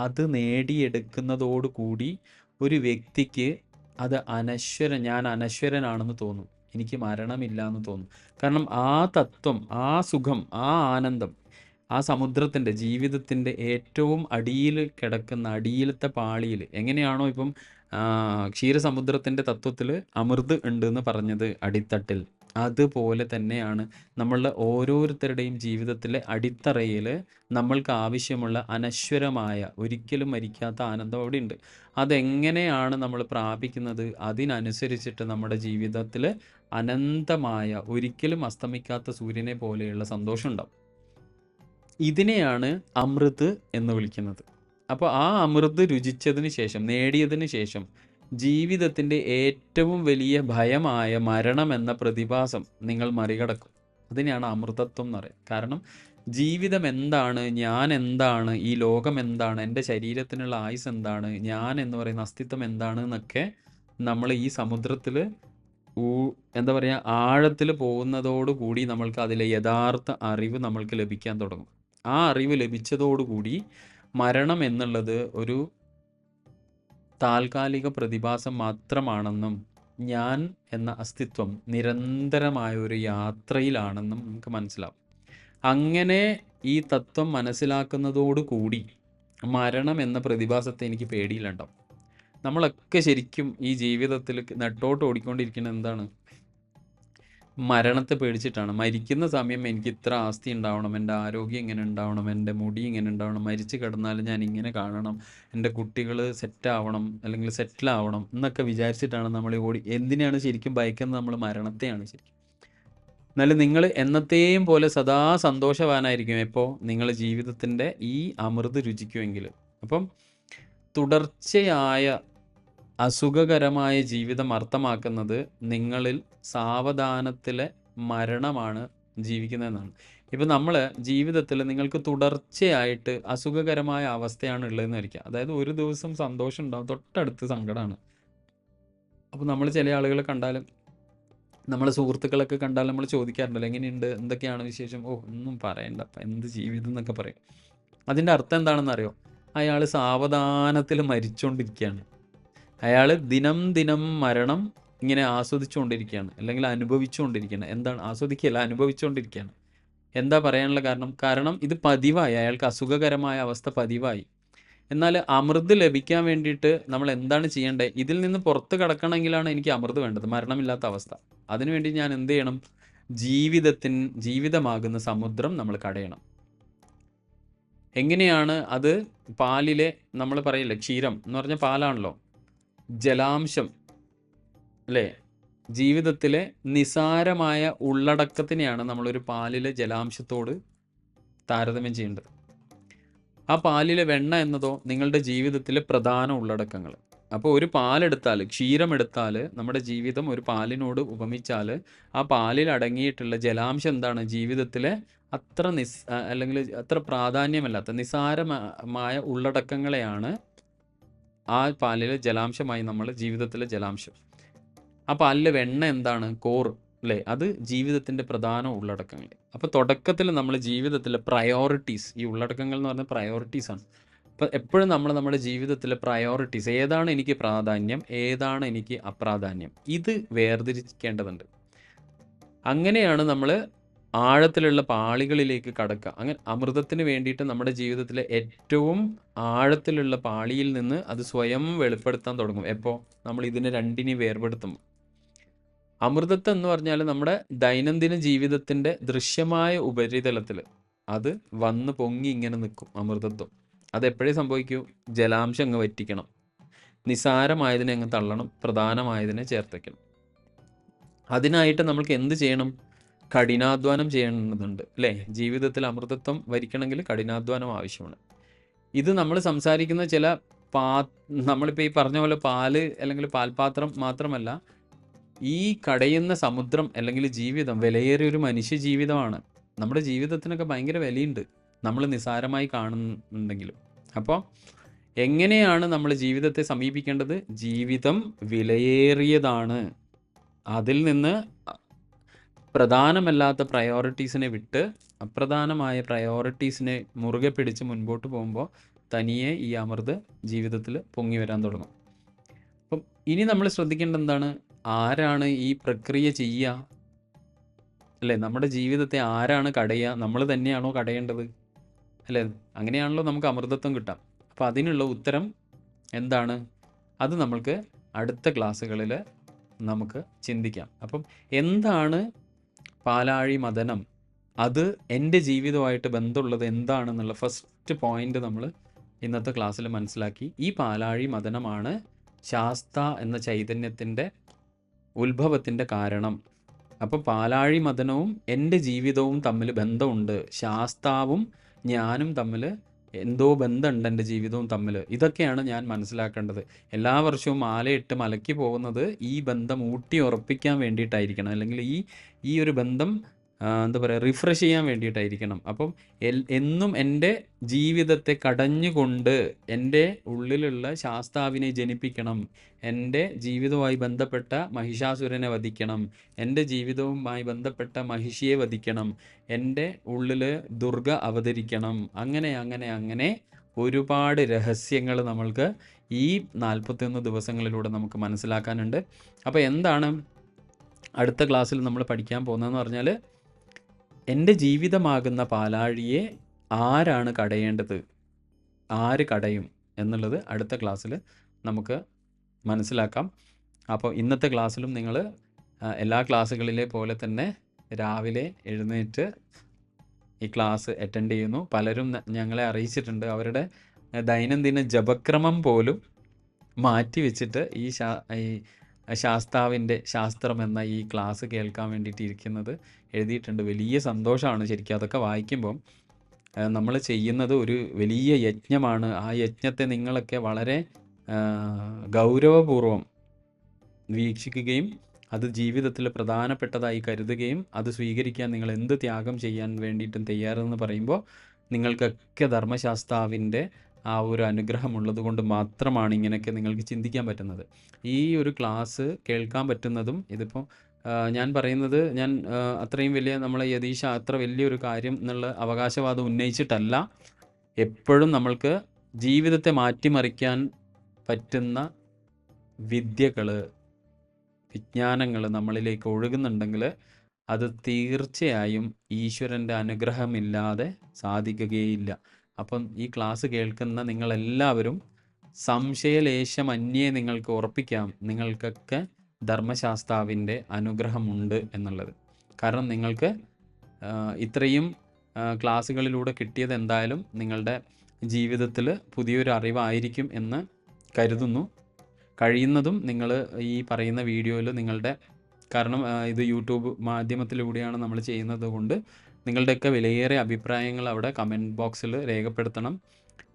അത് നേടിയെടുക്കുന്നതോടുകൂടി ഒരു വ്യക്തിക്ക് അത് ഞാൻ അനശ്വരനാണെന്ന് തോന്നും, എനിക്ക് മരണമില്ല എന്ന് തോന്നും. കാരണം ആ തത്വം, ആ സുഖം, ആ ആനന്ദം ആ സമുദ്രത്തിൻ്റെ ജീവിതത്തിൻ്റെ ഏറ്റവും അടിയിൽ കിടക്കുന്ന അടിയിലത്തെ പാളിയിൽ എങ്ങനെയാണോ ഇപ്പം ക്ഷീരസമുദ്രത്തിൻ്റെ തത്വത്തിൽ അമൃത് ഉണ്ട് എന്ന് പറഞ്ഞത് അടിത്തട്ടിൽ, അതുപോലെ തന്നെയാണ് നമ്മളുടെ ഓരോരുത്തരുടെയും ജീവിതത്തിലെ അടിത്തറയിൽ നമ്മൾക്ക് ആവശ്യമുള്ള അനശ്വരമായ ഒരിക്കലും മരിക്കാത്ത ആനന്ദം അവിടെ ഉണ്ട്. അതെങ്ങനെയാണ് നമ്മൾ പ്രാപിക്കുന്നത്? അതിനനുസരിച്ചിട്ട് നമ്മുടെ ജീവിതത്തിൽ അനന്തമായ ഒരിക്കലും അസ്തമിക്കാത്ത സൂര്യനെ പോലെയുള്ള സന്തോഷം ഉണ്ടാവും. ഇതിനെയാണ് അമൃത് എന്ന് വിളിക്കുന്നത്. അപ്പോൾ ആ അമൃത് രുചിച്ചതിന് ശേഷം, നേടിയതിന് ശേഷം ജീവിതത്തിൻ്റെ ഏറ്റവും വലിയ ഭയമായ മരണം എന്ന പ്രതിഭാസം നിങ്ങൾ മറികടക്കും. അതിനെയാണ് അമൃതത്വം എന്ന് പറയുക. കാരണം ജീവിതം എന്താണ്, ഞാൻ എന്താണ്, ഈ ലോകം എന്താണ്, എൻ്റെ ശരീരത്തിനുള്ള ആയുസ് എന്താണ്, ഞാൻ എന്ന് പറയുന്ന അസ്തിത്വം എന്താണ് എന്നൊക്കെ നമ്മൾ ഈ സമുദ്രത്തിൽ എന്താ പറയുക, ആഴത്തിൽ പോകുന്നതോടുകൂടി നമ്മൾക്ക് അതിലെ യഥാർത്ഥ അറിവ് നമ്മൾക്ക് ലഭിക്കാൻ തുടങ്ങും. ആ അറിവ് ലഭിച്ചതോടുകൂടി മരണം എന്നുള്ളത് ഒരു താൽക്കാലിക പ്രതിഭാസം മാത്രമാണെന്നും ഞാൻ എന്ന അസ്തിത്വം നിരന്തരമായ ഒരു യാത്രയിലാണെന്നും നമുക്ക് മനസ്സിലാവും. അങ്ങനെ ഈ തത്വം മനസ്സിലാക്കുന്നതോടുകൂടി മരണം എന്ന പ്രതിഭാസത്തെ എനിക്ക് പേടിയിലുണ്ടാവും. നമ്മളൊക്കെ ശരിക്കും ഈ ജീവിതത്തിൽ നെട്ടോട്ട് ഓടിക്കൊണ്ടിരിക്കുന്നത് എന്താണ്? മരണത്തെ പേടിച്ചിട്ടാണ്. മരിക്കുന്ന സമയം എനിക്ക് ഇത്ര ആസ്തി ഉണ്ടാവണം, എൻ്റെ ആരോഗ്യം ഇങ്ങനെ ഉണ്ടാവണം, എൻ്റെ മുടി ഇങ്ങനെ ഉണ്ടാവണം, മരിച്ചു കിടന്നാൽ ഞാൻ ഇങ്ങനെ കാണണം, എൻ്റെ കുട്ടികൾ സെറ്റാവണം അല്ലെങ്കിൽ സെറ്റിലാവണം എന്നൊക്കെ വിചാരിച്ചിട്ടാണ് നമ്മൾ എന്തിനാണ് ശരിക്കും ഭയക്കുന്നത്? നമ്മൾ മരണത്തെയാണ് ശരിക്കും. എന്നാലും നിങ്ങൾ എന്നത്തെയും പോലെ സദാ സന്തോഷവാനായിരിക്കും എപ്പോൾ നിങ്ങൾ ജീവിതത്തിൻ്റെ ഈ അമൃത് രുചിക്കുമെങ്കിൽ. അപ്പം തുടർച്ചയായ അസുഖകരമായ ജീവിതം അർത്ഥമാക്കുന്നത് നിങ്ങളിൽ സാവധാനത്തിലെ മരണമാണ് ജീവിക്കുന്നതെന്നാണ്. ഇപ്പം നമ്മൾ ജീവിതത്തിൽ നിങ്ങൾക്ക് തുടർച്ചയായിട്ട് അസുഖകരമായ അവസ്ഥയാണ് ഉള്ളതെന്ന് വരിക. അതായത് ഒരു ദിവസം സന്തോഷം ഉണ്ടാവും, തൊട്ടടുത്ത് സങ്കടമാണ്. അപ്പോൾ നമ്മൾ ചില ആളുകളെ കണ്ടാലും നമ്മളെ സുഹൃത്തുക്കളൊക്കെ കണ്ടാൽ നമ്മൾ ചോദിക്കാറുണ്ടല്ലോ, എങ്ങനെയുണ്ട്, എന്തൊക്കെയാണ് വിശേഷം? ഓ, ഒന്നും പറയണ്ട, എന്ത് ജീവിതം എന്നൊക്കെ പറയും. അതിൻ്റെ അർത്ഥം എന്താണെന്ന് അറിയോ? അയാൾ സാവധാനത്തിൽ മരിച്ചുകൊണ്ടിരിക്കുകയാണ്. അയാൾ ദിനം ദിനം മരണം ഇങ്ങനെ ആസ്വദിച്ചുകൊണ്ടിരിക്കുകയാണ്, അല്ലെങ്കിൽ അനുഭവിച്ചുകൊണ്ടിരിക്കുകയാണ്. എന്താണ് ആസ്വദിക്കുകയല്ല, അനുഭവിച്ചുകൊണ്ടിരിക്കുകയാണ്. എന്താ പറയാനുള്ള കാരണം ഇത് പതിവായി, അയാൾക്ക് അസുഖകരമായ അവസ്ഥ പതിവായി. എന്നാൽ അമൃത് ലഭിക്കാൻ വേണ്ടിയിട്ട് നമ്മൾ എന്താണ് ചെയ്യേണ്ടത്? ഇതിൽ നിന്ന് പുറത്ത് കടക്കണമെങ്കിലാണ് എനിക്ക് അമൃത് വേണ്ടത്, മരണമില്ലാത്ത അവസ്ഥ. അതിനുവേണ്ടി ഞാൻ എന്ത് ചെയ്യണം? ജീവിതമാകുന്ന സമുദ്രം നമ്മൾ കടയണം. എങ്ങനെയാണ് അത്? പാലിലെ നമ്മൾ പറയില്ലേ, ക്ഷീരം എന്ന് പറഞ്ഞ പാലാണല്ലോ, ജലാംശം അല്ലേ? ജീവിതത്തിലെ നിസാരമായ ഉള്ളടക്കത്തിനെയാണ് നമ്മളൊരു പാലിലെ ജലാംശത്തോട് താരതമ്യം ചെയ്യേണ്ടത്. ആ പാലിലെ വെണ്ണ എന്നതോ നിങ്ങളുടെ ജീവിതത്തിലെ പ്രധാന ഉള്ളടക്കങ്ങൾ. അപ്പോൾ ഒരു പാലെടുത്താൽ, ക്ഷീരമെടുത്താൽ, നമ്മുടെ ജീവിതം ഒരു പാലിനോട് ഉപമിച്ചാൽ ആ പാലിൽ അടങ്ങിയിട്ടുള്ള ജലാംശം എന്താണ്? ജീവിതത്തിലെ അത്ര അല്ലെങ്കിൽ അത്ര പ്രാധാന്യമല്ലാത്ത നിസാരമായ ഉള്ളടക്കങ്ങളെയാണ് ആ പാലിലെ ജലാംശമായി നമ്മൾ ജീവിതത്തിലെ ജലാംശം. ആ പാലിലെ വെണ്ണ എന്താണ്? കോറ് അല്ലേ? അത് ജീവിതത്തിൻ്റെ പ്രധാന ഉള്ളടക്കങ്ങൾ. അപ്പോൾ തുടക്കത്തിൽ നമ്മൾ ജീവിതത്തിലെ പ്രയോറിറ്റീസ്, ഈ ഉള്ളടക്കങ്ങൾ എന്ന് പറഞ്ഞാൽ പ്രയോറിറ്റീസാണ്. അപ്പോൾ എപ്പോഴും നമ്മൾ നമ്മുടെ ജീവിതത്തിലെ പ്രയോറിറ്റീസ്, ഏതാണ് എനിക്ക് പ്രാധാന്യം, ഏതാണ് എനിക്ക് അപ്രാധാന്യം, ഇത് വേർതിരിക്കേണ്ടതുണ്ട്. അങ്ങനെയാണ് നമ്മൾ ആഴത്തിലുള്ള പാളികളിലേക്ക് കടക്കുക. അങ്ങനെ അമൃതത്തിന് വേണ്ടിയിട്ട് നമ്മുടെ ജീവിതത്തിലെ ഏറ്റവും ആഴത്തിലുള്ള പാളിയിൽ നിന്ന് അത് സ്വയം വെളിപ്പെടുത്താൻ തുടങ്ങും. എപ്പോൾ? നമ്മൾ ഇതിനെ രണ്ടിനെയും വേർപെടുത്തുമ്പോൾ. അമൃതത്വം എന്ന് പറഞ്ഞാൽ നമ്മുടെ ദൈനംദിന ജീവിതത്തിൻ്റെ ദൃശ്യമായ ഉപരിതലത്തിൽ അത് വന്ന് പൊങ്ങി ഇങ്ങനെ നിൽക്കും അമൃതത്വം. അതെപ്പോഴേ സംഭവിക്കൂ? ജലാംശം അങ്ങ് വറ്റിക്കണം, നിസാരമായതിനെ അങ്ങ് തള്ളണം, പ്രധാനമായതിനെ ചേർത്തേക്കണം. അതിനായിട്ട് നമ്മൾക്ക് എന്ത് ചെയ്യണം? കഠിനാധ്വാനം ചെയ്യേണ്ടതുണ്ട് അല്ലേ? ജീവിതത്തിൽ അമൃതത്വം വരിക്കണമെങ്കിൽ കഠിനാധ്വാനം ആവശ്യമാണ്. ഇത് നമ്മൾ സംസാരിക്കുന്ന ചില നമ്മളിപ്പോൾ ഈ പറഞ്ഞ പോലെ പാല് അല്ലെങ്കിൽ പാൽപാത്രം മാത്രമല്ല, ഈ കടയുന്ന സമുദ്രം അല്ലെങ്കിൽ ജീവിതം വിലയേറിയൊരു മനുഷ്യ ജീവിതമാണ്. നമ്മുടെ ജീവിതത്തിനൊക്കെ ഭയങ്കര വിലയുണ്ട്, നമ്മൾ നിസാരമായി കാണുന്നുണ്ടെങ്കിലും. അപ്പോൾ എങ്ങനെയാണ് നമ്മൾ ജീവിതത്തെ സമീപിക്കേണ്ടത്? ജീവിതം വിലയേറിയതാണ്. അതിൽ നിന്ന് പ്രധാനമല്ലാത്ത പ്രയോറിറ്റീസിനെ വിട്ട് അപ്രധാനമായ പ്രയോറിറ്റീസിനെ മുറുകെ പിടിച്ച് മുൻപോട്ട് പോകുമ്പോൾ തനിയെ ഈ അമൃത് ജീവിതത്തിൽ പൊങ്ങി വരാൻ തുടങ്ങും. അപ്പം ഇനി നമ്മൾ ശ്രദ്ധിക്കേണ്ടത് എന്താണ്? ആരാണ് ഈ പ്രക്രിയ ചെയ്യുക അല്ലേ? നമ്മുടെ ജീവിതത്തെ ആരാണ് കടയുക? നമ്മൾ തന്നെയാണോ കടയേണ്ടത് അല്ലേ? അങ്ങനെയാണല്ലോ നമുക്ക് അമൃതത്വം കിട്ടാം. അപ്പോൾ അതിനുള്ള ഉത്തരം എന്താണ്? അത് നമ്മൾക്ക് അടുത്ത ക്ലാസ്സുകളിൽ നമുക്ക് ചിന്തിക്കാം. അപ്പം എന്താണ് പാലാഴി മദനം? അത് എൻ്റെ ജീവിതമായിട്ട് ബന്ധമുള്ളത് എന്താണെന്നുള്ള ഫസ്റ്റ് പോയിന്റ് നമ്മൾ ഇന്നത്തെ ക്ലാസ്സിൽ മനസ്സിലാക്കി. ഈ പാലാഴി മദനമാണ് ശാസ്ത എന്ന ചൈതന്യത്തിൻ്റെ ഉത്ഭവത്തിൻ്റെ കാരണം. അപ്പോൾ പാലാഴി മദനവും എൻ്റെ ജീവിതവും തമ്മിൽ ബന്ധമുണ്ട്. ശാസ്താവും ഞാനും തമ്മിൽ എന്തോ ബന്ധമുണ്ട്, എൻ്റെ ജീവിതവും തമ്മിൽ. ഇതൊക്കെയാണ് ഞാൻ മനസ്സിലാക്കേണ്ടത്. എല്ലാ വർഷവും മാലയിട്ട് മലയ്ക്ക് പോകുന്നത് ഈ ബന്ധം ഊട്ടി ഉറപ്പിക്കാൻ വേണ്ടിയിട്ടായിരിക്കണം. അല്ലെങ്കിൽ ഈ ഒരു ബന്ധം എന്താ പറയുക, റിഫ്രഷ് ചെയ്യാൻ വേണ്ടിയിട്ടായിരിക്കണം. അപ്പം എന്നും എൻ്റെ ജീവിതത്തെ കടഞ്ഞുകൊണ്ട് എൻ്റെ ഉള്ളിലുള്ള ശാസ്താവിനെ ജനിപ്പിക്കണം, എൻ്റെ ജീവിതവുമായി ബന്ധപ്പെട്ട മഹിഷാസുരനെ വധിക്കണം, എൻ്റെ ജീവിതവുമായി ബന്ധപ്പെട്ട മഹിഷിയെ വധിക്കണം, എൻ്റെ ഉള്ളിൽ ദുർഗ അവതരിക്കണം, അങ്ങനെ അങ്ങനെ അങ്ങനെ ഒരുപാട് രഹസ്യങ്ങൾ നമ്മൾക്ക് ഈ 41 ദിവസങ്ങളിലൂടെ നമുക്ക് മനസ്സിലാക്കാനുണ്ട്. അപ്പോൾ എന്താണ് അടുത്ത ക്ലാസ്സിൽ നമ്മൾ പഠിക്കാൻ പോകുന്നതെന്ന് പറഞ്ഞാൽ, എൻ്റെ ജീവിതമാകുന്ന പാലാഴിയെ ആരാണ് കടയേണ്ടത്, ആര് കടയും എന്നുള്ളത് അടുത്ത ക്ലാസ്സിൽ നമുക്ക് മനസ്സിലാക്കാം. അപ്പോൾ ഇന്നത്തെ ക്ലാസ്സിലും നിങ്ങൾ എല്ലാ ക്ലാസ്സുകളിലെ പോലെ തന്നെ രാവിലെ എഴുന്നേറ്റ് ഈ ക്ലാസ് അറ്റൻഡ് ചെയ്യുന്നു. പലരും ഞങ്ങളെ അറിയിച്ചിട്ടുണ്ട് അവരുടെ ദൈനംദിന ജപക്രമം പോലും മാറ്റി വെച്ചിട്ട് ഈ ശാസ്താവിൻ്റെ ശാസ്ത്രം എന്ന ഈ ക്ലാസ് കേൾക്കാൻ വേണ്ടിയിട്ട് ഇരിക്കുന്നത് എഴുതിയിട്ടുണ്ട്. വലിയ സന്തോഷമാണ് ശരിക്കും അതൊക്കെ വായിക്കുമ്പം. നമ്മൾ ചെയ്യുന്നത് ഒരു വലിയ യജ്ഞമാണ്. ആ യജ്ഞത്തെ നിങ്ങളൊക്കെ വളരെ ഗൗരവപൂർവം വീക്ഷിക്കുകയും അത് ജീവിതത്തിൽ പ്രധാനപ്പെട്ടതായി കരുതുകയും അത് സ്വീകരിക്കാൻ നിങ്ങൾ എന്ത് ത്യാഗം ചെയ്യാൻ വേണ്ടിയിട്ടും തയ്യാറെന്ന് പറയുമ്പോൾ നിങ്ങൾക്കൊക്കെ ധർമ്മശാസ്താവിൻ്റെ ആ ഒരു അനുഗ്രഹമുള്ളത് കൊണ്ട് മാത്രമാണ് ഇങ്ങനെയൊക്കെ നിങ്ങൾക്ക് ചിന്തിക്കാൻ പറ്റുന്നത്. ഈ ഒരു ക്ലാസ് കേൾക്കാൻ പറ്റുന്നതും ഇതിപ്പോൾ ഞാൻ പറയുന്നത്, ഞാൻ അത്രയും വലിയ നമ്മളെ യതീഷ അത്ര വലിയൊരു കാര്യം എന്നുള്ള അവകാശവാദം ഉന്നയിച്ചിട്ടല്ല. എപ്പോഴും നമ്മൾക്ക് ജീവിതത്തെ മാറ്റിമറിക്കാൻ പറ്റുന്ന വിദ്യകൾ, വിജ്ഞാനങ്ങൾ നമ്മളിലേക്ക് ഒഴുകുന്നുണ്ടെങ്കിൽ അത് തീർച്ചയായും ഈശ്വരൻ്റെ അനുഗ്രഹമില്ലാതെ സാധിക്കുകയില്ല. അപ്പം ഈ ക്ലാസ് കേൾക്കുന്ന നിങ്ങളെല്ലാവരും സംശയലേശമന്യേ നിങ്ങൾക്ക് ഉറപ്പിക്കാം, നിങ്ങൾക്കൊക്കെ ധർമ്മശാസ്താവിൻ്റെ അനുഗ്രഹമുണ്ട് എന്നുള്ളത്. കാരണം നിങ്ങൾക്ക് ഇത്രയും ക്ലാസ്സുകളിലൂടെ കിട്ടിയത് എന്തായാലും നിങ്ങളുടെ ജീവിതത്തിൽ പുതിയൊരു അറിവായിരിക്കും എന്ന് കരുതുന്നു. കഴിയുന്നതും നിങ്ങൾ ഈ പറയുന്ന വീഡിയോയിൽ നിങ്ങളുടെ, കാരണം ഇത് യൂട്യൂബ് മാധ്യമത്തിലൂടെയാണ് നമ്മൾ ചെയ്യുന്നത് കൊണ്ട് നിങ്ങളുടെയൊക്കെ വിലയേറിയ അഭിപ്രായങ്ങൾ അവിടെ കമൻറ്റ് ബോക്സിൽ രേഖപ്പെടുത്തണം.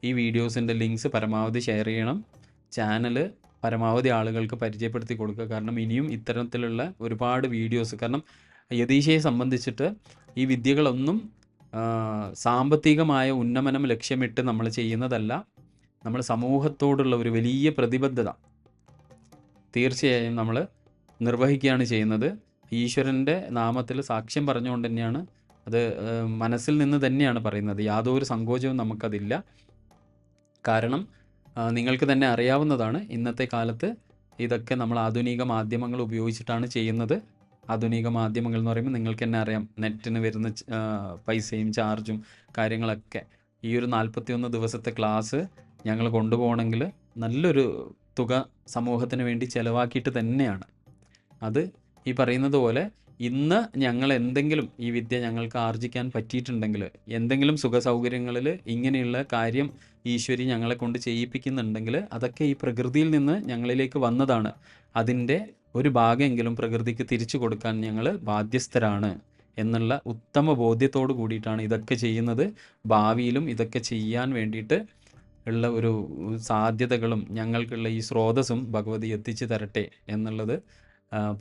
ഈ വീഡിയോസിൻ്റെ ലിങ്ക്സ് പരമാവധി ഷെയർ ചെയ്യണം. ചാനൽ പരമാവധി ആളുകൾക്ക് പരിചയപ്പെടുത്തി കൊടുക്കുക. കാരണം ഇനിയും ഇത്തരത്തിലുള്ള ഒരുപാട് വീഡിയോസ്, കാരണം യതീശയെ സംബന്ധിച്ചിട്ട് ഈ വിദ്യകളൊന്നും സാമ്പത്തികമായ ഉന്നമനം ലക്ഷ്യമിട്ട് നമ്മൾ ചെയ്യുന്നതല്ല. നമ്മൾ സമൂഹത്തോടുള്ള ഒരു വലിയ പ്രതിബദ്ധത തീർച്ചയായും നമ്മൾ നിർവഹിക്കുകയാണ് ചെയ്യുന്നത്. ഈശ്വരൻ്റെ നാമത്തിൽ സാക്ഷ്യം പറഞ്ഞുകൊണ്ട് തന്നെയാണ് അത്, മനസ്സിൽ നിന്ന് തന്നെയാണ് പറയുന്നത്. യാതൊരു സങ്കോചവും നമുക്കതില്ല. കാരണം നിങ്ങൾക്ക് തന്നെ അറിയാവുന്നതാണ്, ഇന്നത്തെ കാലത്ത് ഇതൊക്കെ നമ്മൾ ആധുനിക മാധ്യമങ്ങൾ ഉപയോഗിച്ചിട്ടാണ് ചെയ്യുന്നത്. ആധുനിക മാധ്യമങ്ങൾ എന്ന് പറയുമ്പോൾ നിങ്ങൾക്ക് തന്നെ അറിയാം, നെറ്റിന് വരുന്ന പൈസയും ചാർജും കാര്യങ്ങളൊക്കെ. ഈ ഒരു 41 ദിവസത്തെ ക്ലാസ് ഞങ്ങൾ കൊണ്ടുപോകണമെങ്കിൽ നല്ലൊരു തുക സമൂഹത്തിന് വേണ്ടി ചിലവാക്കിയിട്ട് തന്നെയാണ്. അത് ഈ പറയുന്നത് പോലെ ഇന്ന് ഞങ്ങൾ എന്തെങ്കിലും ഈ വിദ്യ ഞങ്ങൾക്ക് ആർജിക്കാൻ പറ്റിയിട്ടുണ്ടെങ്കിൽ, എന്തെങ്കിലും സുഖ സൗകര്യങ്ങളിൽ ഇങ്ങനെയുള്ള കാര്യം ഈശ്വരി ഞങ്ങളെ കൊണ്ട് ചെയ്യിപ്പിക്കുന്നുണ്ടെങ്കിൽ അതൊക്കെ ഈ പ്രകൃതിയിൽ നിന്ന് ഞങ്ങളിലേക്ക് വന്നതാണ്. അതിൻ്റെ ഒരു ഭാഗമെങ്കിലും പ്രകൃതിക്ക് തിരിച്ചു കൊടുക്കാൻ ഞങ്ങൾ ബാധ്യസ്ഥരാണ് എന്നുള്ള ഉത്തമ ബോധ്യത്തോട് കൂടിയിട്ടാണ് ഇതൊക്കെ ചെയ്യുന്നത്. ഭാവിയിലും ഇതൊക്കെ ചെയ്യാൻ വേണ്ടിയിട്ട് ഉള്ള ഒരു സാധ്യതകളും ഞങ്ങൾക്കുള്ള ഈ സ്രോതസ്സും ഭഗവതി എത്തിച്ചു തരട്ടെ എന്നുള്ളത്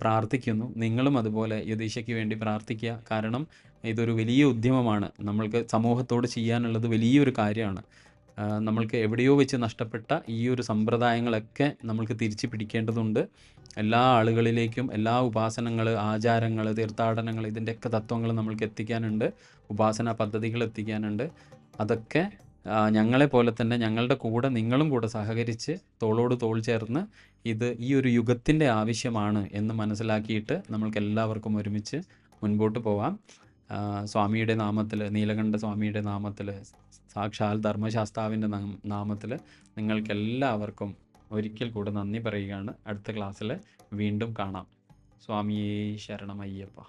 പ്രാർത്ഥിക്കുന്നു. നിങ്ങളും അതുപോലെ യതീശയ്ക്ക് വേണ്ടി പ്രാർത്ഥിക്കുക. കാരണം ഇതൊരു വലിയ ഉദ്യമമാണ്. നമ്മൾക്ക് സമൂഹത്തോട് ചെയ്യാനുള്ളത് വലിയൊരു കാര്യമാണ്. നമ്മൾക്ക് എവിടെയോ വെച്ച് നഷ്ടപ്പെട്ട ഈ ഒരു സമ്പ്രദായങ്ങളൊക്കെ നമ്മൾക്ക് തിരിച്ചു പിടിക്കേണ്ടതുണ്ട്. എല്ലാ ആളുകളിലേക്കും എല്ലാ ഉപാസനകൾ, ആചാരങ്ങൾ, തീർത്ഥാടനങ്ങൾ, ഇതിൻ്റെയൊക്കെ തത്വങ്ങൾ നമ്മൾക്ക് എത്തിക്കാനുണ്ട്. ഉപാസന പദ്ധതികൾ എത്തിക്കാനുണ്ട്. അതൊക്കെ ഞങ്ങളെപ്പോലെ തന്നെ ഞങ്ങളുടെ കൂടെ നിങ്ങളും കൂടെ സഹകരിച്ച് തോളോട് തോൾ ചേർന്ന് ഈ ഒരു യുഗത്തിൻ്റെ ആവശ്യമാണ് എന്ന് മനസ്സിലാക്കിയിട്ട് നമ്മൾക്ക് എല്ലാവർക്കും ഒരുമിച്ച് മുൻപോട്ട് പോകാം. സ്വാമിയുടെ നാമത്തിൽ, നീലകണ്ഠ സ്വാമിയുടെ നാമത്തിൽ, സാക്ഷാൽ ധർമ്മശാസ്താവിൻ്റെ നാമത്തിൽ നിങ്ങൾക്കെല്ലാവർക്കും ഒരിക്കൽ കൂടെ നന്ദി പറയുകയാണ്. അടുത്ത ക്ലാസ്സിൽ വീണ്ടും കാണാം. സ്വാമിയേ ശരണമയ്യപ്പ.